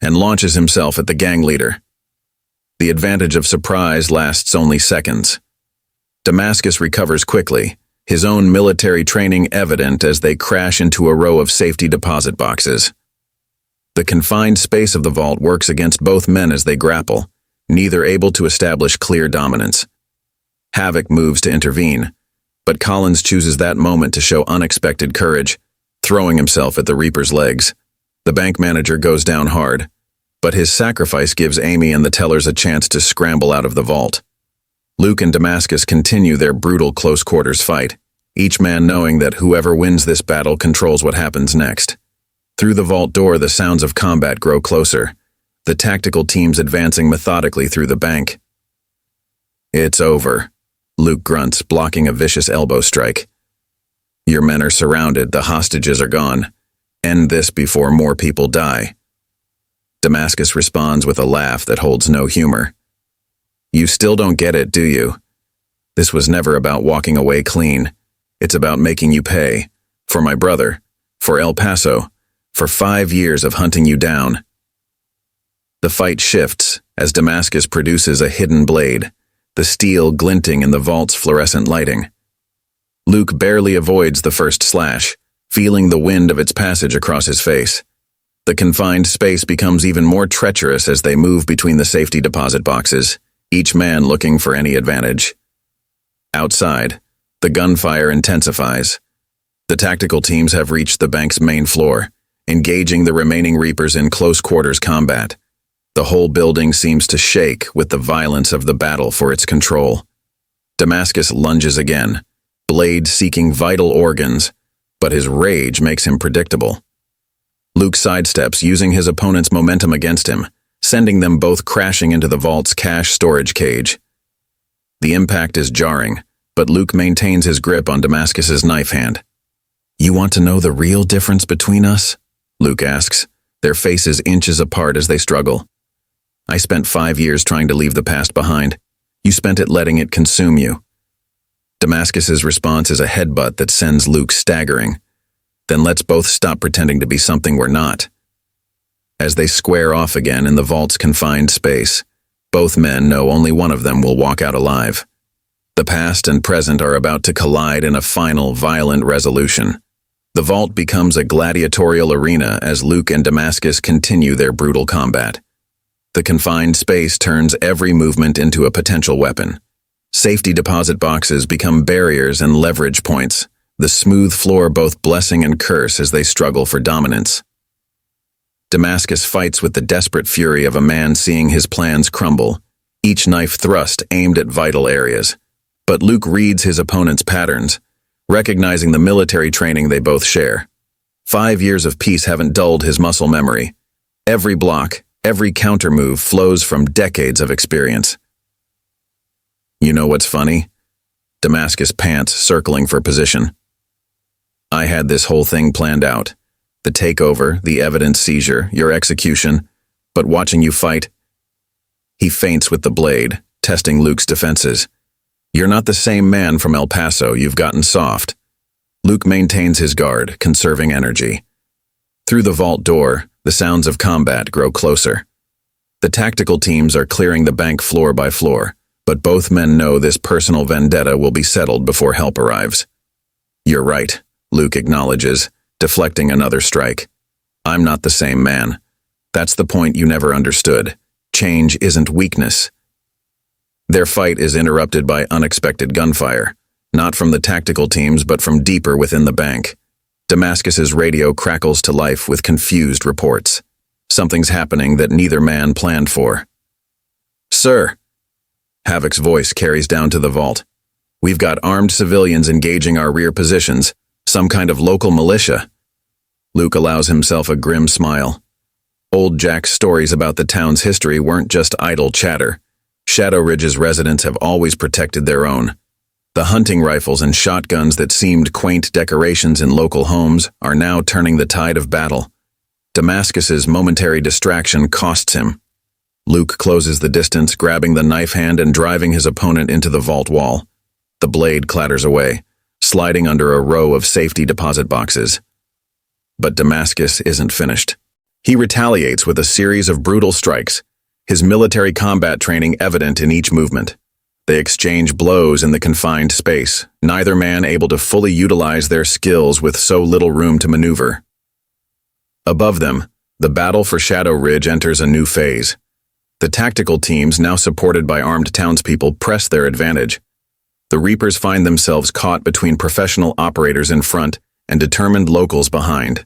and launches himself at the gang leader. The advantage of surprise lasts only seconds. Damascus recovers quickly, his own military training evident as they crash into a row of safety deposit boxes. The confined space of the vault works against both men as they grapple, neither able to establish clear dominance. Havoc moves to intervene, but Collins chooses that moment to show unexpected courage, throwing himself at the Reaper's legs. The bank manager goes down hard, but his sacrifice gives Amy and the tellers a chance to scramble out of the vault. Luke and Damascus continue their brutal close-quarters fight, each man knowing that whoever wins this battle controls what happens next. Through the vault door, the sounds of combat grow closer, the tactical teams advancing methodically through the bank. "It's over," Luke grunts, blocking a vicious elbow strike. "Your men are surrounded, the hostages are gone. End this before more people die." Damascus responds with a laugh that holds no humor. "You still don't get it, do you? This was never about walking away clean. It's about making you pay. For my brother, for El Paso, for 5 years of hunting you down." The fight shifts as Damascus produces a hidden blade, the steel glinting in the vault's fluorescent lighting. Luke barely avoids the first slash, feeling the wind of its passage across his face. The confined space becomes even more treacherous as they move between the safety deposit boxes, each man looking for any advantage. Outside, the gunfire intensifies. The tactical teams have reached the bank's main floor, engaging the remaining Reapers in close-quarters combat. The whole building seems to shake with the violence of the battle for its control. Damascus lunges again, blade seeking vital organs, but his rage makes him predictable. Luke sidesteps, using his opponent's momentum against him, sending them both crashing into the vault's cash storage cage. The impact is jarring, but Luke maintains his grip on Damascus's knife hand. "You want to know the real difference between us?" Luke asks, their faces inches apart as they struggle. "I spent 5 years trying to leave the past behind. You spent it letting it consume you." Damascus's response is a headbutt that sends Luke staggering. "Then let's both stop pretending to be something we're not." As they square off again in the vault's confined space, both men know only one of them will walk out alive. The past and present are about to collide in a final, violent resolution. The vault becomes a gladiatorial arena as Luke and Damascus continue their brutal combat. The confined space turns every movement into a potential weapon. Safety deposit boxes become barriers and leverage points, the smooth floor both blessing and curse as they struggle for dominance. Damascus fights with the desperate fury of a man seeing his plans crumble, each knife thrust aimed at vital areas. But Luke reads his opponent's patterns, recognizing the military training they both share. 5 years of peace haven't dulled his muscle memory. Every block, every countermove flows from decades of experience. "You know what's funny?" Damascus pants, circling for position. "I had this whole thing planned out. The takeover, the evidence seizure, your execution. But watching you fight..." He feints with the blade, testing Luke's defenses. "You're not the same man from El Paso, you've gotten soft." Luke maintains his guard, conserving energy. Through the vault door, the sounds of combat grow closer. The tactical teams are clearing the bank floor by floor, but both men know this personal vendetta will be settled before help arrives. "You're right," Luke acknowledges, deflecting another strike. "I'm not the same man. That's the point you never understood. Change isn't weakness." Their fight is interrupted by unexpected gunfire, not from the tactical teams but from deeper within the bank. Damascus's radio crackles to life with confused reports. Something's happening that neither man planned for. "Sir," Havoc's voice carries down to the vault. "We've got armed civilians engaging our rear positions, some kind of local militia." Luke allows himself a grim smile. Old Jack's stories about the town's history weren't just idle chatter. Shadow Ridge's residents have always protected their own. The hunting rifles and shotguns that seemed quaint decorations in local homes are now turning the tide of battle. Damascus's momentary distraction costs him. Luke closes the distance, grabbing the knife hand and driving his opponent into the vault wall. The blade clatters away, sliding under a row of safety deposit boxes. But Damascus isn't finished. He retaliates with a series of brutal strikes, his military combat training evident in each movement. They exchange blows in the confined space, neither man able to fully utilize their skills with so little room to maneuver. Above them, the battle for Shadow Ridge enters a new phase. The tactical teams, now supported by armed townspeople, press their advantage. The Reapers find themselves caught between professional operators in front and determined locals behind.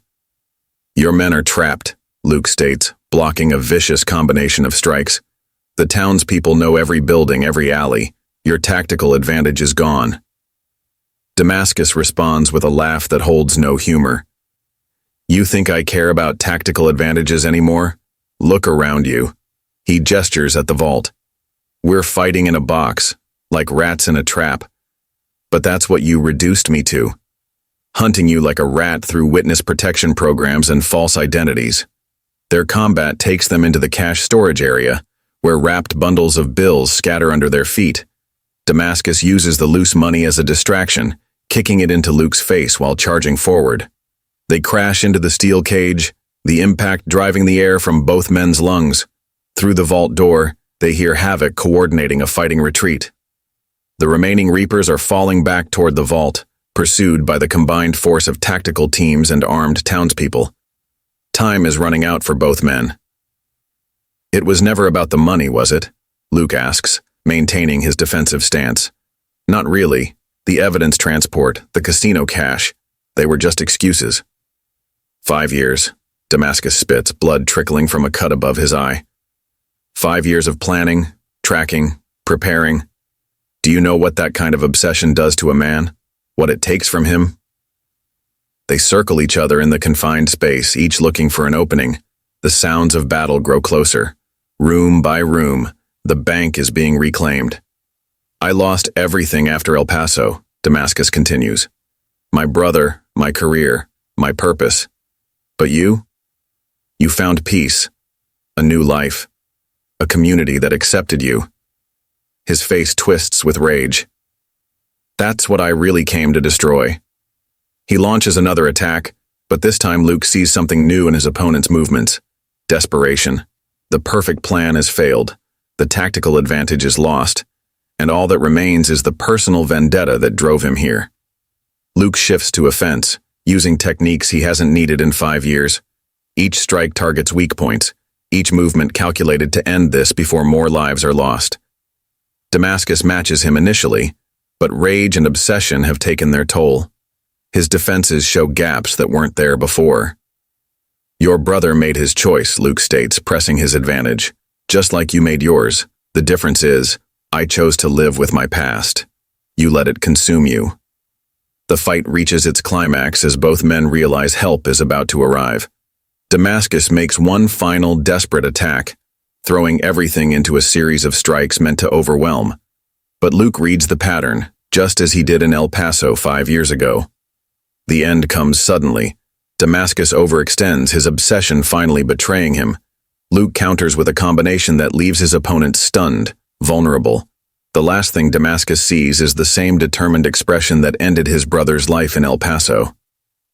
"Your men are trapped," Luke states, blocking a vicious combination of strikes. "The townspeople know every building, every alley. Your tactical advantage is gone." Damascus responds with a laugh that holds no humor. "You think I care about tactical advantages anymore? Look around you." He gestures at the vault. "We're fighting in a box, like rats in a trap. But that's what you reduced me to. Hunting you like a rat through witness protection programs and false identities. Their combat takes them into the cash storage area, where wrapped bundles of bills scatter under their feet. Damascus uses the loose money as a distraction, kicking it into Luke's face while charging forward. They crash into the steel cage, the impact driving the air from both men's lungs. Through the vault door, they hear Havoc coordinating a fighting retreat. The remaining Reapers are falling back toward the vault, pursued by the combined force of tactical teams and armed townspeople. Time is running out for both men. "It was never about the money, was it?" Luke asks, maintaining his defensive stance. "Not really. The evidence transport, the casino cash, they were just excuses." 5 years. Damascus spits, blood trickling from a cut above his eye. 5 years of planning, tracking, preparing. Do you know what that kind of obsession does to a man? What it takes from him? They circle each other in the confined space, each looking for an opening. The sounds of battle grow closer. Room by room, the bank is being reclaimed. I lost everything after El Paso, Damascus continues. My brother, my career, my purpose. But you? You found peace, a new life, a community that accepted you. His face twists with rage. That's what I really came to destroy. He launches another attack, but this time Luke sees something new in his opponent's movements. Desperation. The perfect plan has failed, the tactical advantage is lost, and all that remains is the personal vendetta that drove him here. Luke shifts to offense, using techniques he hasn't needed in 5 years. Each strike targets weak points, each movement calculated to end this before more lives are lost. Damascus matches him initially, but rage and obsession have taken their toll. His defenses show gaps that weren't there before. Your brother made his choice, Luke states, pressing his advantage. Just like you made yours. The difference is, I chose to live with my past. You let it consume you. The fight reaches its climax as both men realize help is about to arrive. Damascus makes one final desperate attack, throwing everything into a series of strikes meant to overwhelm. But Luke reads the pattern, just as he did in El Paso 5 years ago. The end comes suddenly. Damascus overextends, his obsession finally betraying him. Luke counters with a combination that leaves his opponent stunned, vulnerable. The last thing Damascus sees is the same determined expression that ended his brother's life in El Paso.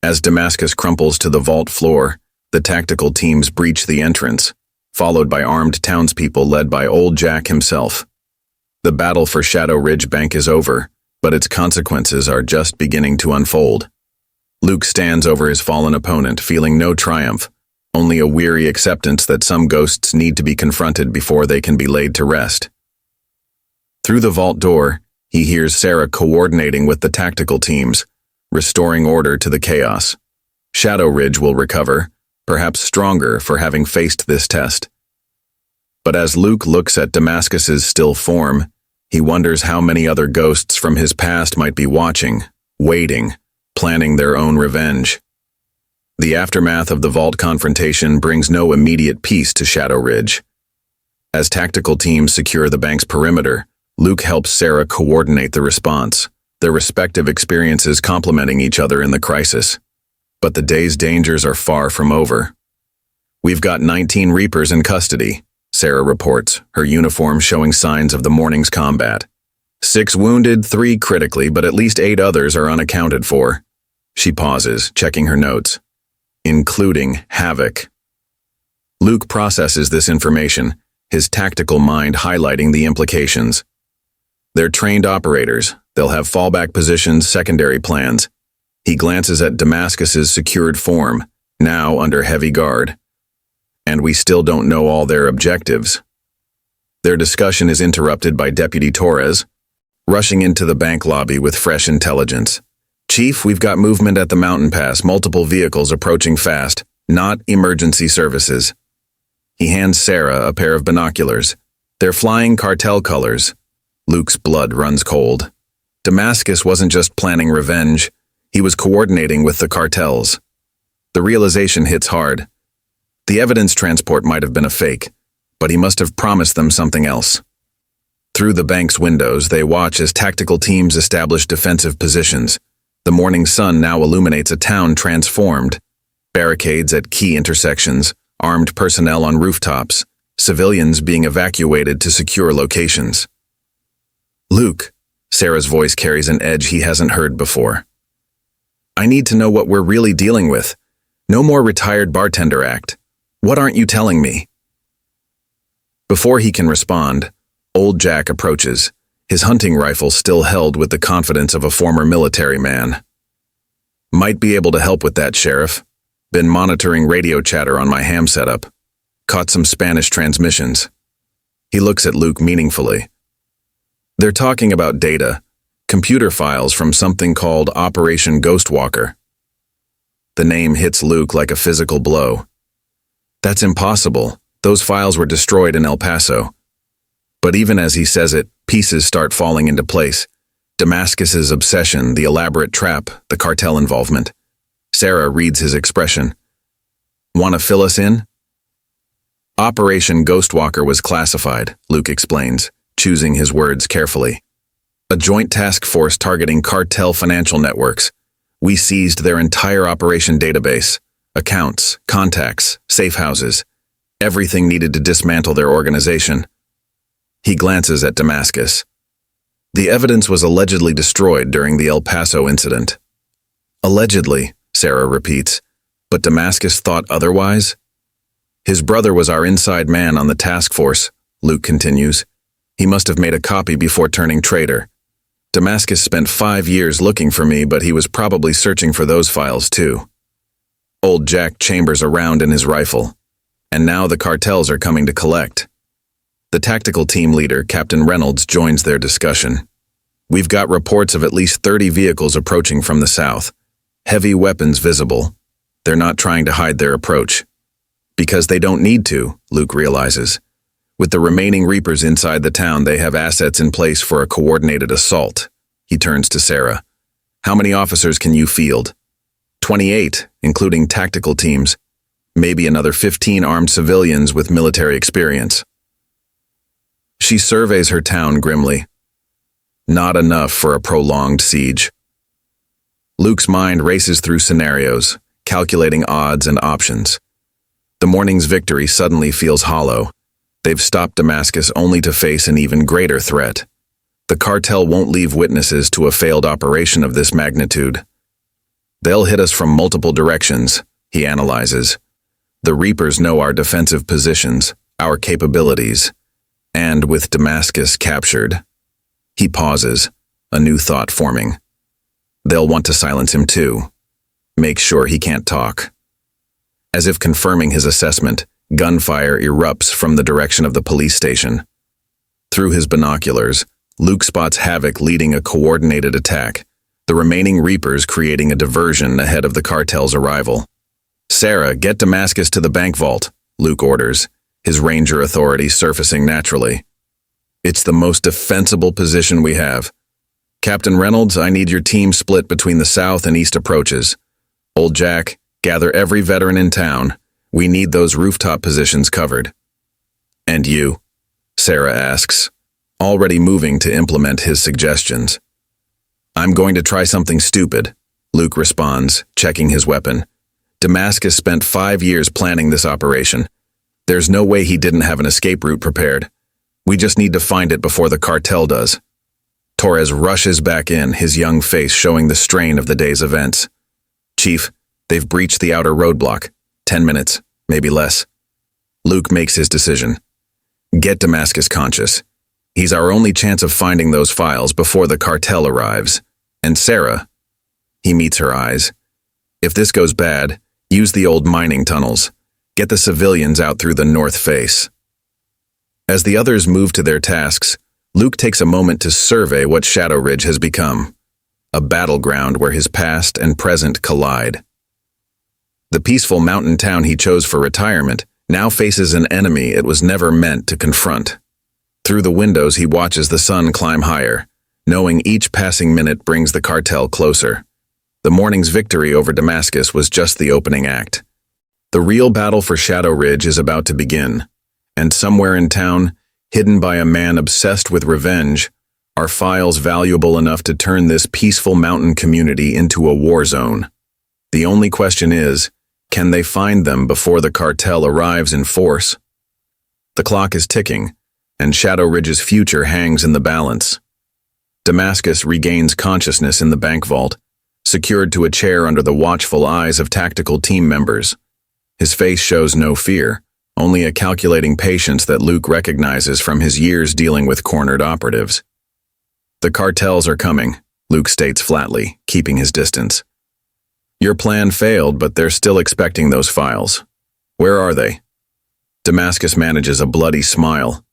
As Damascus crumples to the vault floor, the tactical teams breach the entrance, followed by armed townspeople led by Old Jack himself. The battle for Shadow Ridge Bank is over, but its consequences are just beginning to unfold. Luke stands over his fallen opponent, feeling no triumph, only a weary acceptance that some ghosts need to be confronted before they can be laid to rest. Through the vault door, he hears Sarah coordinating with the tactical teams, restoring order to the chaos. Shadow Ridge will recover, perhaps stronger for having faced this test. But as Luke looks at Damascus's still form, he wonders how many other ghosts from his past might be watching, waiting, planning their own revenge. The aftermath of the vault confrontation brings no immediate peace to Shadow Ridge. As tactical teams secure the bank's perimeter, Luke helps Sarah coordinate the response, their respective experiences complementing each other in the crisis. But the day's dangers are far from over. We've got 19 Reapers in custody, Sarah reports, her uniform showing signs of the morning's combat. 6 wounded, 3 critically, but at least 8 others are unaccounted for. She pauses, checking her notes. Including Havoc. Luke processes this information, his tactical mind highlighting the implications. They're trained operators. They'll have fallback positions, secondary plans. He glances at Damascus's secured form, now under heavy guard. And we still don't know all their objectives. Their discussion is interrupted by Deputy Torres, rushing into the bank lobby with fresh intelligence. Chief, we've got movement at the mountain pass, multiple vehicles approaching fast, not emergency services. He hands Sarah a pair of binoculars. They're flying cartel colors. Luke's blood runs cold. Damascus wasn't just planning revenge, he was coordinating with the cartels. The realization hits hard. The evidence transport might have been a fake, but he must have promised them something else. Through the bank's windows, they watch as tactical teams establish defensive positions. The morning sun now illuminates a town transformed. Barricades at key intersections, armed personnel on rooftops, civilians being evacuated to secure locations. Luke, Sarah's voice carries an edge he hasn't heard before. I need to know what we're really dealing with. No more retired bartender act. What aren't you telling me? Before he can respond, Old Jack approaches, his hunting rifle still held with the confidence of a former military man. Might be able to help with that, Sheriff. Been monitoring radio chatter on my ham setup. Caught some Spanish transmissions. He looks at Luke meaningfully. They're talking about data, computer files from something called Operation Ghostwalker. The name hits Luke like a physical blow. That's impossible. Those files were destroyed in El Paso. But even as he says it, pieces start falling into place. Damascus's obsession, the elaborate trap, the cartel involvement. Sarah reads his expression. Want to fill us in? Operation Ghostwalker was classified, Luke explains, choosing his words carefully. A joint task force targeting cartel financial networks. We seized their entire operation database, accounts, contacts, safe houses, everything needed to dismantle their organization. He glances at Damascus. The evidence was allegedly destroyed during the El Paso incident. Allegedly, Sarah repeats, but Damascus thought otherwise? His brother was our inside man on the task force, Luke continues. He must have made a copy before turning traitor. Damascus spent 5 years looking for me, but he was probably searching for those files too. Old Jack chambers around in his rifle, and now the cartels are coming to collect. The tactical team leader, Captain Reynolds, joins their discussion. We've got reports of at least 30 vehicles approaching from the south. Heavy weapons visible. They're not trying to hide their approach. Because they don't need to, Luke realizes. With the remaining Reapers inside the town, they have assets in place for a coordinated assault. He turns to Sarah. How many officers can you field? 28, including tactical teams. Maybe another 15 armed civilians with military experience. She surveys her town grimly. Not enough for a prolonged siege. Luke's mind races through scenarios, calculating odds and options. The morning's victory suddenly feels hollow. They've stopped Damascus only to face an even greater threat. The cartel won't leave witnesses to a failed operation of this magnitude. They'll hit us from multiple directions, he analyzes. The Reapers know our defensive positions, our capabilities. And with Damascus captured. He pauses, a new thought forming. They'll want to silence him too. Make sure he can't talk. As if confirming his assessment, gunfire erupts from the direction of the police station. Through his binoculars, Luke spots Havoc leading a coordinated attack, the remaining Reapers creating a diversion ahead of the cartel's arrival. Sarah, get Damascus to the bank vault, Luke orders, his ranger authority surfacing naturally. It's the most defensible position we have. Captain Reynolds, I need your team split between the south and east approaches. Old Jack, gather every veteran in town. We need those rooftop positions covered. And you? Sarah asks, already moving to implement his suggestions. I'm going to try something stupid, Luke responds, checking his weapon. Damascus spent 5 years planning this operation. There's no way he didn't have an escape route prepared. We just need to find it before the cartel does. Torres rushes back in, his young face showing the strain of the day's events. Chief, they've breached the outer roadblock. 10 minutes, maybe less. Luke makes his decision. Get Damascus conscious. He's our only chance of finding those files before the cartel arrives. And Sarah. He meets her eyes. If this goes bad, use the old mining tunnels. Get the civilians out through the north face. As the others move to their tasks, Luke takes a moment to survey what Shadow Ridge has become. A battleground where his past and present collide. The peaceful mountain town he chose for retirement now faces an enemy it was never meant to confront. Through the windows he watches the sun climb higher, knowing each passing minute brings the cartel closer. The morning's victory over Damascus was just the opening act. The real battle for Shadow Ridge is about to begin, and somewhere in town, hidden by a man obsessed with revenge, are files valuable enough to turn this peaceful mountain community into a war zone. The only question is, can they find them before the cartel arrives in force? The clock is ticking, and Shadow Ridge's future hangs in the balance. Damascus regains consciousness in the bank vault, secured to a chair under the watchful eyes of tactical team members. His face shows no fear, only a calculating patience that Luke recognizes from his years dealing with cornered operatives. The cartels are coming, Luke states flatly, keeping his distance. Your plan failed, but they're still expecting those files. Where are they? Damascus manages a bloody smile.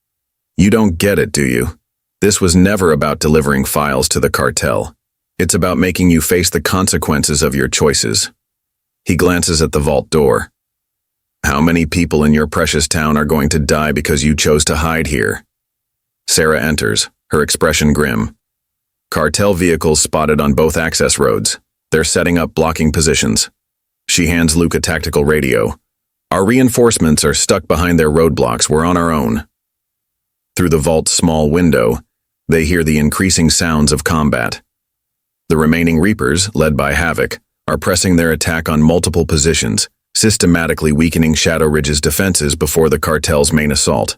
You don't get it, do you? This was never about delivering files to the cartel. It's about making you face the consequences of your choices. He glances at the vault door. How many people in your precious town are going to die because you chose to hide here? Sarah enters, her expression grim. Cartel vehicles spotted on both access roads. They're setting up blocking positions. She hands Luke a tactical radio. Our reinforcements are stuck behind their roadblocks. We're on our own. Through the vault's small window, They hear the increasing sounds of combat. The remaining Reapers, led by Havoc, are pressing their attack on multiple positions, systematically weakening Shadow Ridge's defenses before the cartel's main assault.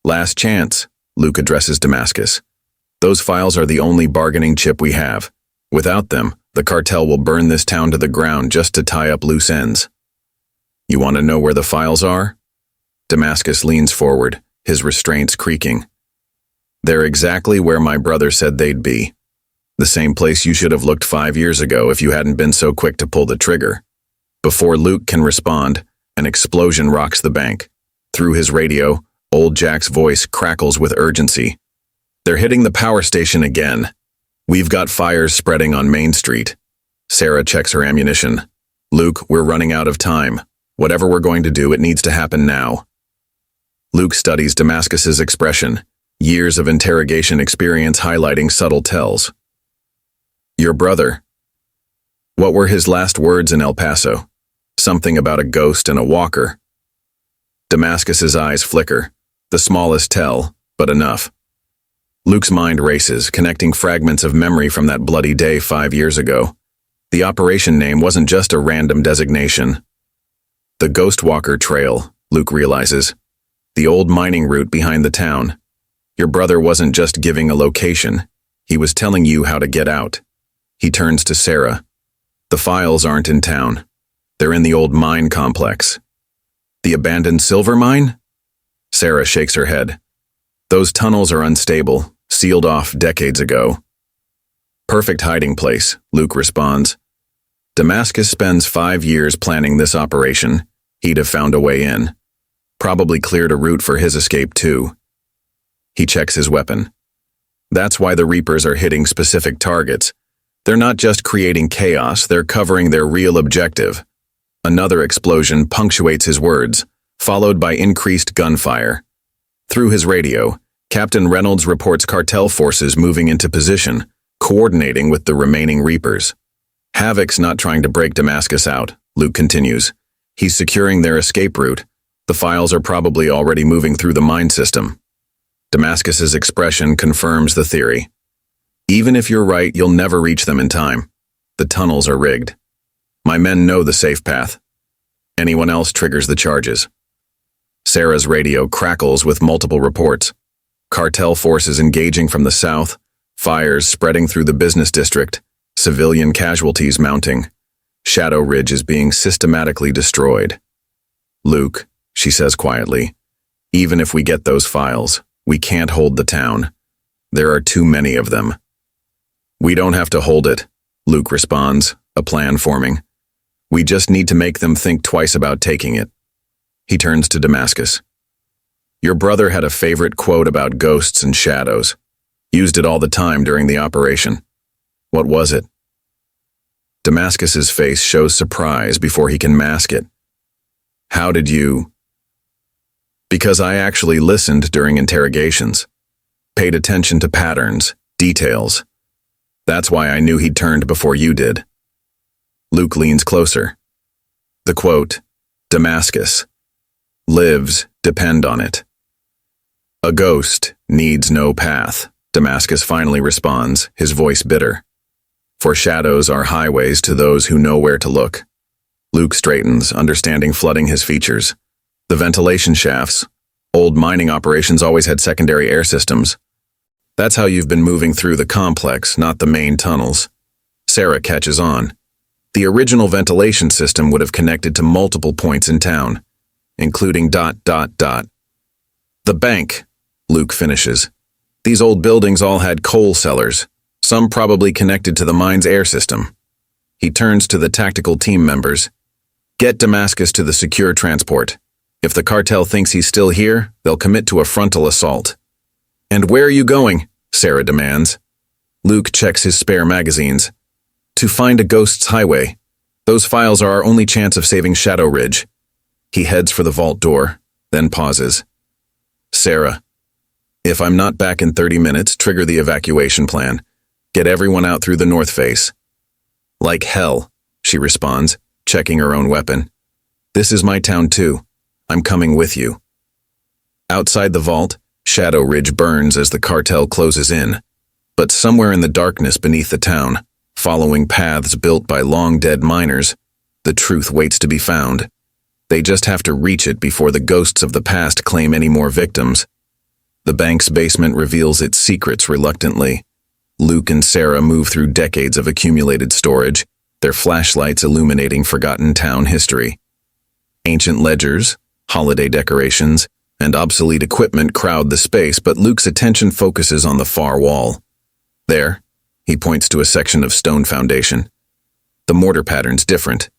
Last chance, Luke addresses Damascus. Those files are the only bargaining chip we have. Without them, the cartel will burn this town to the ground just to tie up loose ends. You want to know where the files are? Damascus leans forward, his restraints creaking. They're exactly where my brother said they'd be. The same place you should have looked 5 years ago if you hadn't been so quick to pull the trigger. Before Luke can respond, an explosion rocks the bank. Through his radio, old Jack's voice crackles with urgency. They're hitting the power station again. We've got fires spreading on Main Street. Sarah checks her ammunition. Luke, we're running out of time. Whatever we're going to do, it needs to happen now. Luke studies Damascus's expression, years of interrogation experience highlighting subtle tells. Your brother. What were his last words in El Paso? Something about a ghost and a walker. Damascus's eyes flicker, the smallest tell, but enough. Luke's mind races, connecting fragments of memory from that bloody day 5 years ago. The operation name wasn't just a random designation. The Ghost Walker Trail, Luke realizes. The old mining route behind the town. Your brother wasn't just giving a location. He was telling you how to get out. He turns to Sarah. The files aren't in town. They're in the old mine complex. The abandoned silver mine? Sarah shakes her head. Those tunnels are unstable, sealed off decades ago. Perfect hiding place, Luke responds. Damascus spends 5 years planning this operation. He'd have found a way in. Probably cleared a route for his escape too. He checks his weapon. That's why the Reapers are hitting specific targets. They're not just creating chaos, they're covering their real objective. Another explosion punctuates his words, followed by increased gunfire. Through his radio, Captain Reynolds reports cartel forces moving into position, coordinating with the remaining Reapers. Havoc's not trying to break Damascus out, Luke continues. He's securing their escape route. The files are probably already moving through the mine system. Damascus's expression confirms the theory. Even if you're right, you'll never reach them in time. The tunnels are rigged. My men know the safe path. Anyone else triggers the charges. Sarah's radio crackles with multiple reports. Cartel forces engaging from the south, fires spreading through the business district, civilian casualties mounting. Shadow Ridge is being systematically destroyed. Luke, she says quietly, even if we get those files, we can't hold the town. There are too many of them. We don't have to hold it, Luke responds, a plan forming. We just need to make them think twice about taking it. He turns to Damascus. Your brother had a favorite quote about ghosts and shadows. Used it all the time during the operation. What was it? Damascus's face shows surprise before he can mask it. How did you? Because I actually listened during interrogations. Paid attention to patterns, details. That's why I knew he'd turned before you did. Luke leans closer. The quote, Damascus. Lives depend on it. A ghost needs no path, Damascus finally responds, his voice bitter. For shadows are highways to those who know where to look. Luke straightens, understanding flooding his features. The ventilation shafts. Old mining operations always had secondary air systems. That's how you've been moving through the complex, not the main tunnels. Sarah catches on. The original ventilation system would have connected to multiple points in town, including ... The bank, Luke finishes. These old buildings all had coal cellars, some probably connected to the mine's air system. He turns to the tactical team members. Get Damascus to the secure transport. If the cartel thinks he's still here, they'll commit to a frontal assault. And where are you going? Sarah demands. Luke checks his spare magazines. To find a ghost's highway. Those files are our only chance of saving Shadow Ridge. He heads for the vault door, then pauses. Sarah, if I'm not back in 30 minutes, trigger the evacuation plan. Get everyone out through the north face. Like hell, she responds, checking her own weapon. This is my town too. I'm coming with you. Outside the vault, Shadow Ridge burns as the cartel closes in, but somewhere in the darkness beneath the town, following paths built by long-dead miners, the truth waits to be found. They just have to reach it before the ghosts of the past claim any more victims. The bank's basement reveals its secrets reluctantly. Luke and Sarah move through decades of accumulated storage, their flashlights illuminating forgotten town history. Ancient ledgers, holiday decorations, and obsolete equipment crowd the space, but Luke's attention focuses on the far wall. There, he points to a section of stone foundation. The mortar pattern's different.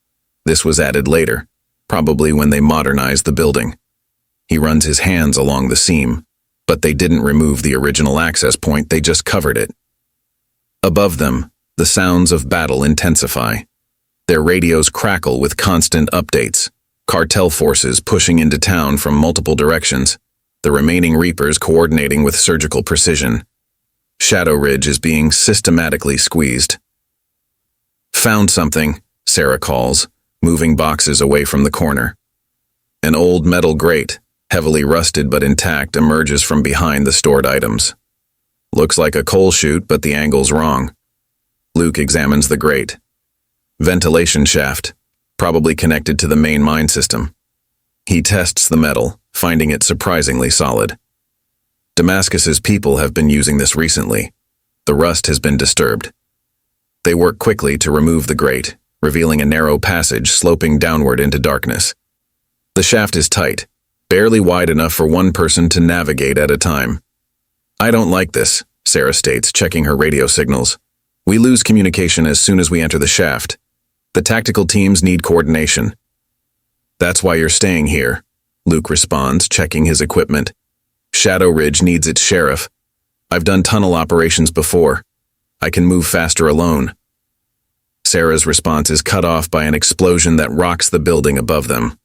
This was added later, probably when they modernized the building. He runs his hands along the seam, but they didn't remove the original access point, they just covered it. Above them, the sounds of battle intensify. Their radios crackle with constant updates. Cartel forces pushing into town from multiple directions, the remaining Reapers coordinating with surgical precision. Shadow Ridge is being systematically squeezed. "Found something," Sarah calls, moving boxes away from the corner. An old metal grate, heavily rusted but intact, emerges from behind the stored items. Looks like a coal chute, but the angle's wrong. Luke examines the grate. Ventilation shaft, probably connected to the main mine system. He tests the metal, finding it surprisingly solid. Damascus's people have been using this recently. The rust has been disturbed. They work quickly to remove the grate, revealing a narrow passage sloping downward into darkness. The shaft is tight, barely wide enough for one person to navigate at a time. "I don't like this," Sarah states, checking her radio signals. "We lose communication as soon as we enter the shaft. The tactical teams need coordination." "That's why you're staying here," Luke responds, checking his equipment. "Shadow Ridge needs its sheriff. I've done tunnel operations before. I can move faster alone." Sarah's response is cut off by an explosion that rocks the building above them.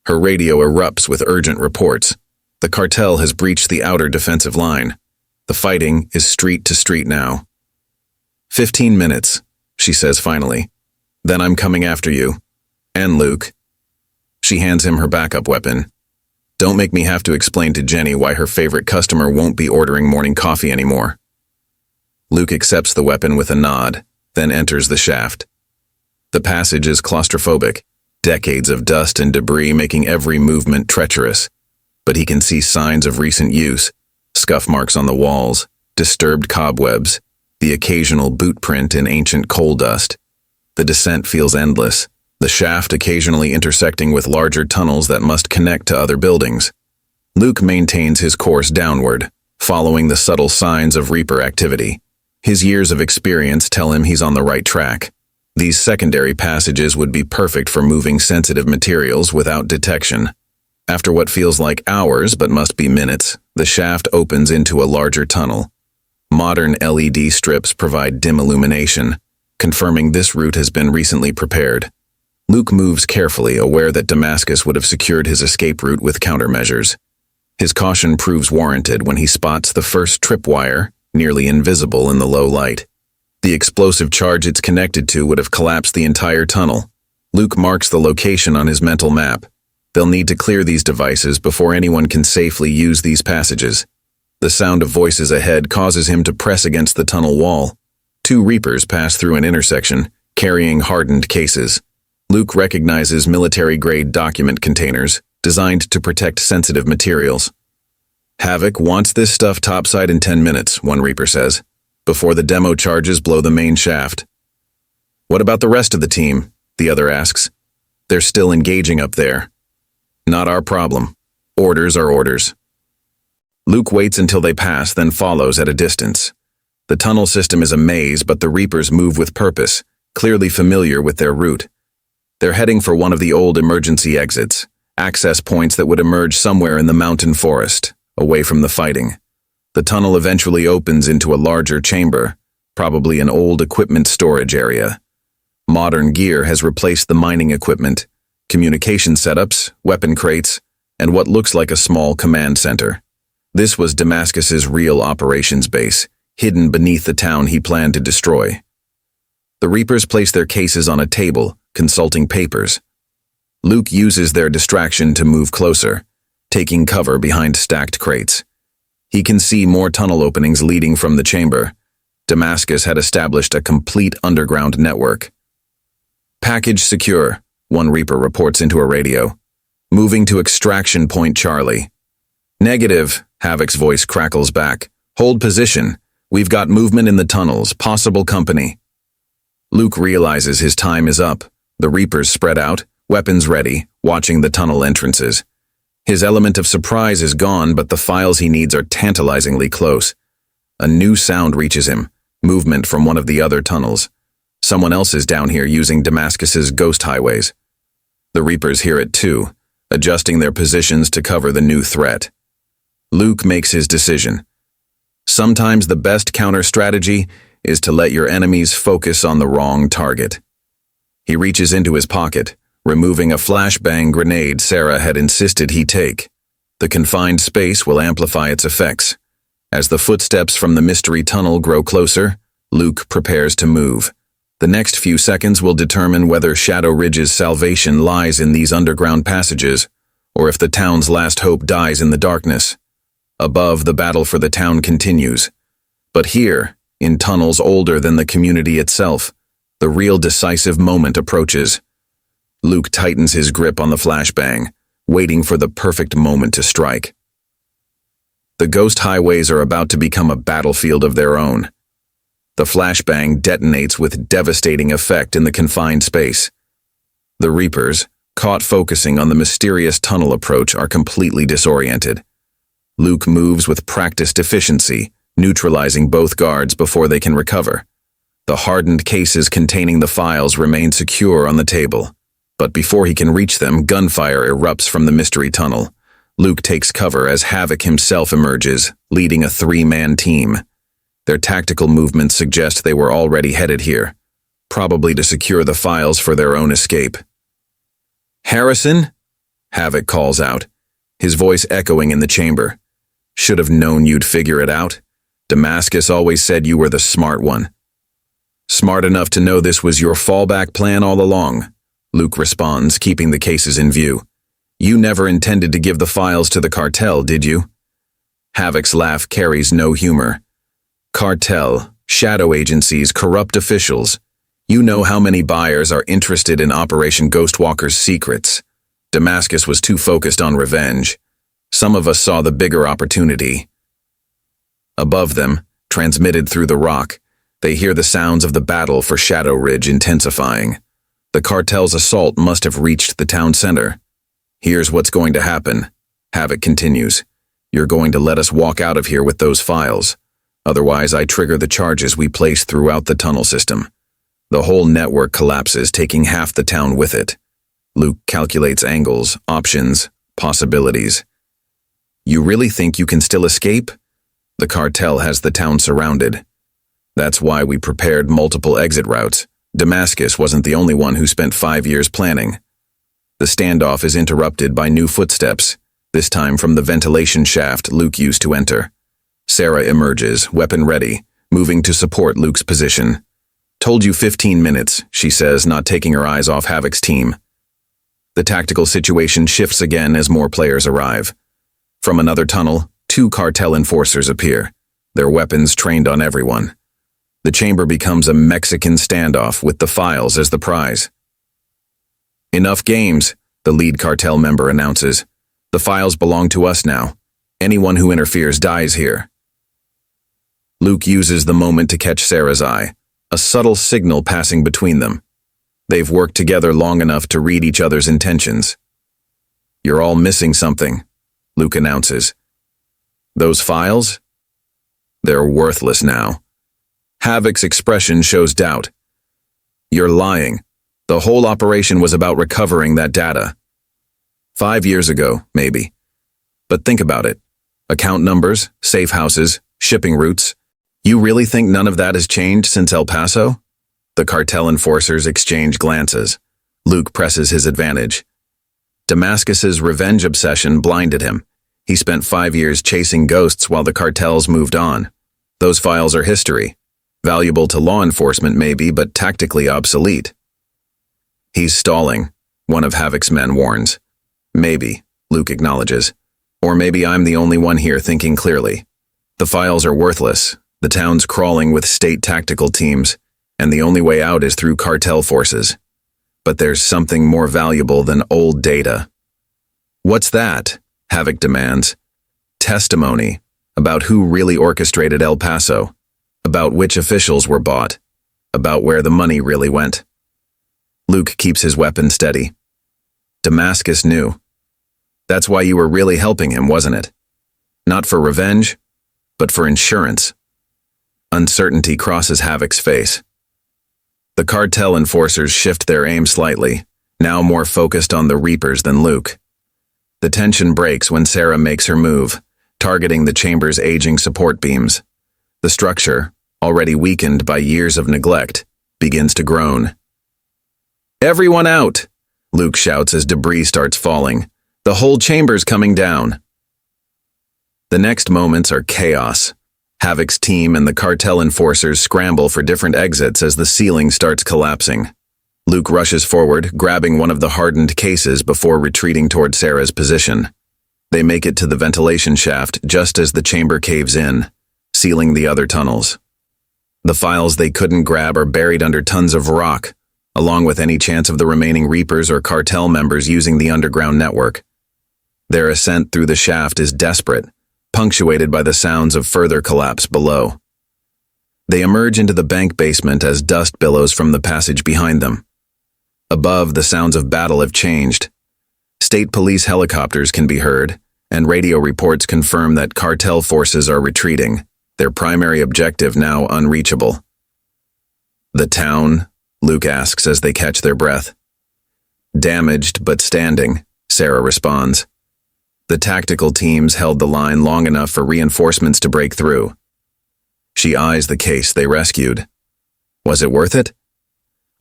Her radio erupts with urgent reports. The cartel has breached the outer defensive line. The fighting is street to street now. 15 minutes, she says finally. "Then I'm coming after you. And Luke." She hands him her backup weapon. "Don't make me have to explain to Jenny why her favorite customer won't be ordering morning coffee anymore." Luke accepts the weapon with a nod, then enters the shaft. The passage is claustrophobic, decades of dust and debris making every movement treacherous. But he can see signs of recent use, scuff marks on the walls, disturbed cobwebs, the occasional boot print in ancient coal dust. The descent feels endless, the shaft occasionally intersecting with larger tunnels that must connect to other buildings. Luke maintains his course downward, following the subtle signs of Reaper activity. His years of experience tell him he's on the right track. These secondary passages would be perfect for moving sensitive materials without detection. After what feels like hours but must be minutes, the shaft opens into a larger tunnel. Modern LED strips provide dim illumination, confirming this route has been recently prepared. Luke moves carefully, aware that Damascus would have secured his escape route with countermeasures. His caution proves warranted when he spots the first tripwire, nearly invisible in the low light. The explosive charge it's connected to would have collapsed the entire tunnel. Luke marks the location on his mental map. They'll need to clear these devices before anyone can safely use these passages. The sound of voices ahead causes him to press against the tunnel wall. 2 Reapers pass through an intersection, carrying hardened cases. Luke recognizes military-grade document containers, designed to protect sensitive materials. "Havoc wants this stuff topside in 10 minutes, one Reaper says, before the demo charges blow the main shaft. "What about the rest of the team?" the other asks. "They're still engaging up there." "Not our problem. Orders are orders." Luke waits until they pass, then follows at a distance. The tunnel system is a maze, but the Reapers move with purpose, clearly familiar with their route. They're heading for one of the old emergency exits, access points that would emerge somewhere in the mountain forest, away from the fighting. The tunnel eventually opens into a larger chamber, probably an old equipment storage area. Modern gear has replaced the mining equipment, communication setups, weapon crates, and what looks like a small command center. This was Damascus's real operations base, hidden beneath the town he planned to destroy. The Reapers place their cases on a table, consulting papers. Luke uses their distraction to move closer, taking cover behind stacked crates. He can see more tunnel openings leading from the chamber. Damascus had established a complete underground network. Package secure, one Reaper reports into a radio. Moving to extraction point Charlie. Negative, Havoc's voice crackles back. Hold position. We've got movement in the tunnels, possible company. Luke realizes his time is up. The Reapers spread out, weapons ready, watching the tunnel entrances. His element of surprise is gone, but the files he needs are tantalizingly close. A new sound reaches him, movement from one of the other tunnels. Someone else is down here using Damascus's ghost highways. The Reapers hear it too, adjusting their positions to cover the new threat. Luke makes his decision. Sometimes the best counter strategy is to let your enemies focus on the wrong target. He reaches into his pocket, removing a flashbang grenade Sarah had insisted he take. The confined space will amplify its effects. As the footsteps from the mystery tunnel grow closer, Luke prepares to move. The next few seconds will determine whether Shadow Ridge's salvation lies in these underground passages, or if the town's last hope dies in the darkness. Above, the battle for the town continues. But here, in tunnels older than the community itself, the real decisive moment approaches. Luke tightens his grip on the flashbang, waiting for the perfect moment to strike. The ghost highways are about to become a battlefield of their own. The flashbang detonates with devastating effect in the confined space. The Reapers, caught focusing on the mysterious tunnel approach, are completely disoriented. Luke moves with practiced efficiency, neutralizing both guards before they can recover. The hardened cases containing the files remain secure on the table. But before he can reach them, gunfire erupts from the mystery tunnel. Luke takes cover as Havoc himself emerges, leading a three-man team. Their tactical movements suggest they were already headed here, probably to secure the files for their own escape. "Harrison?" Havoc calls out, his voice echoing in the chamber. "Should have known you'd figure it out. Damascus always said you were the smart one." "Smart enough to know this was your fallback plan all along," Luke responds, keeping the cases in view. "You never intended to give the files to the cartel, did you?" Havoc's laugh carries no humor. "Cartel, shadow agencies, corrupt officials. You know how many buyers are interested in Operation Ghostwalker's secrets. Damascus was too focused on revenge. Some of us saw the bigger opportunity." Above them, transmitted through the rock, they hear the sounds of the battle for Shadow Ridge intensifying. The cartel's assault must have reached the town center. "Here's what's going to happen," Havoc continues. "You're going to let us walk out of here with those files. Otherwise, I trigger the charges we place throughout the tunnel system. The whole network collapses, taking half the town with it." Luke calculates angles, options, possibilities. "You really think you can still escape? The cartel has the town surrounded. That's why we prepared multiple exit routes. Damascus wasn't the only one who spent 5 years planning." The standoff is interrupted by new footsteps, this time from the ventilation shaft Luke used to enter. Sarah emerges, weapon ready, moving to support Luke's position. "Told you 15 minutes, she says, not taking her eyes off Havoc's team. The tactical situation shifts again as more players arrive. From another tunnel, 2 cartel enforcers appear, their weapons trained on everyone. The chamber becomes a Mexican standoff with the files as the prize. "Enough games," the lead cartel member announces. "The files belong to us now. Anyone who interferes dies here." Luke uses the moment to catch Sarah's eye, a subtle signal passing between them. They've worked together long enough to read each other's intentions. "You're all missing something," Luke announces. "Those files? They're worthless now." Havoc's expression shows doubt. "You're lying. The whole operation was about recovering that data. 5 years ago, maybe. But think about it. Account numbers, safe houses, shipping routes. You really think none of that has changed since El Paso?" The cartel enforcers exchange glances. Luke presses his advantage. Damascus's revenge obsession blinded him. He spent 5 years chasing ghosts while the cartels moved on. Those files are history. Valuable to law enforcement maybe, but tactically obsolete. "He's stalling," one of Havoc's men warns. "Maybe," Luke acknowledges. "Or maybe I'm the only one here thinking clearly. The files are worthless, the town's crawling with state tactical teams, and the only way out is through cartel forces. But there's something more valuable than old data. What's that? Havoc demands. Testimony about who really orchestrated El Paso, about which officials were bought, about where the money really went. Luke keeps his weapon steady. Damascus knew. That's why you were really helping him, wasn't it? Not for revenge, but for insurance. Uncertainty crosses Havoc's face. The cartel enforcers shift their aim slightly, now more focused on the Reapers than Luke. The tension breaks when Sarah makes her move, targeting the chamber's aging support beams. The structure, already weakened by years of neglect, begins to groan. "Everyone out!" Luke shouts as debris starts falling. "The whole chamber's coming down." The next moments are chaos. Havoc's team and the cartel enforcers scramble for different exits as the ceiling starts collapsing. Luke rushes forward, grabbing one of the hardened cases before retreating toward Sarah's position. They make it to the ventilation shaft just as the chamber caves in, sealing the other tunnels. The files they couldn't grab are buried under tons of rock, along with any chance of the remaining Reapers or cartel members using the underground network. Their ascent through the shaft is desperate, punctuated by the sounds of further collapse below. They emerge into the bank basement as dust billows from the passage behind them. Above, the sounds of battle have changed. State police helicopters can be heard, and radio reports confirm that cartel forces are retreating, their primary objective now unreachable. "The town?" Luke asks as they catch their breath. "Damaged but standing," Sarah responds. The tactical teams held the line long enough for reinforcements to break through. She eyes the case they rescued. Was it worth it?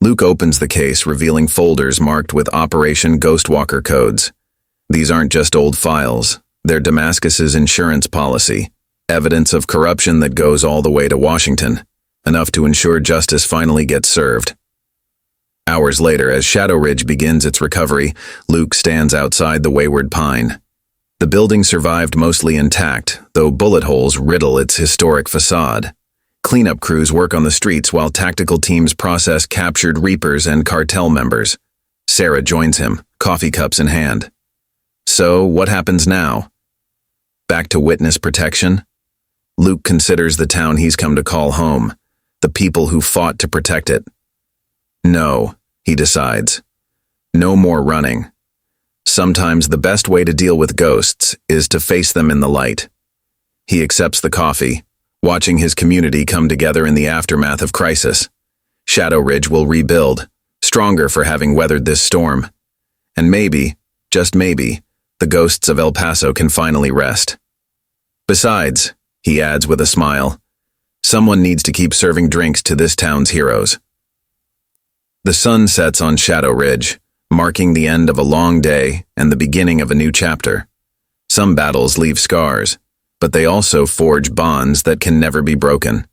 Luke opens the case, revealing folders marked with Operation Ghostwalker codes. These aren't just old files, they're Damascus's insurance policy, evidence of corruption that goes all the way to Washington, enough to ensure justice finally gets served. Hours later, as Shadow Ridge begins its recovery, Luke stands outside the Wayward Pine. The building survived mostly intact, though bullet holes riddle its historic facade. Cleanup crews work on the streets while tactical teams process captured Reapers and cartel members. Sarah joins him, coffee cups in hand. So, what happens now? Back to witness protection? Luke considers the town he's come to call home, the people who fought to protect it. No, he decides. No more running. Sometimes the best way to deal with ghosts is to face them in the light. He accepts the coffee, watching his community come together in the aftermath of crisis. Shadow Ridge will rebuild, stronger for having weathered this storm. And maybe, just maybe, the ghosts of El Paso can finally rest. Besides, he adds with a smile, someone needs to keep serving drinks to this town's heroes. The sun sets on Shadow Ridge, marking the end of a long day and the beginning of a new chapter. Some battles leave scars, but they also forge bonds that can never be broken.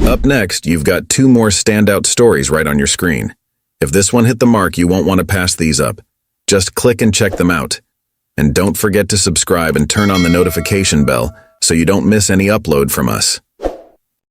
Up next, you've got 2 more standout stories right on your screen. If this one hit the mark, you won't want to pass these up. Just click and check them out. And don't forget to subscribe and turn on the notification bell so you don't miss any upload from us.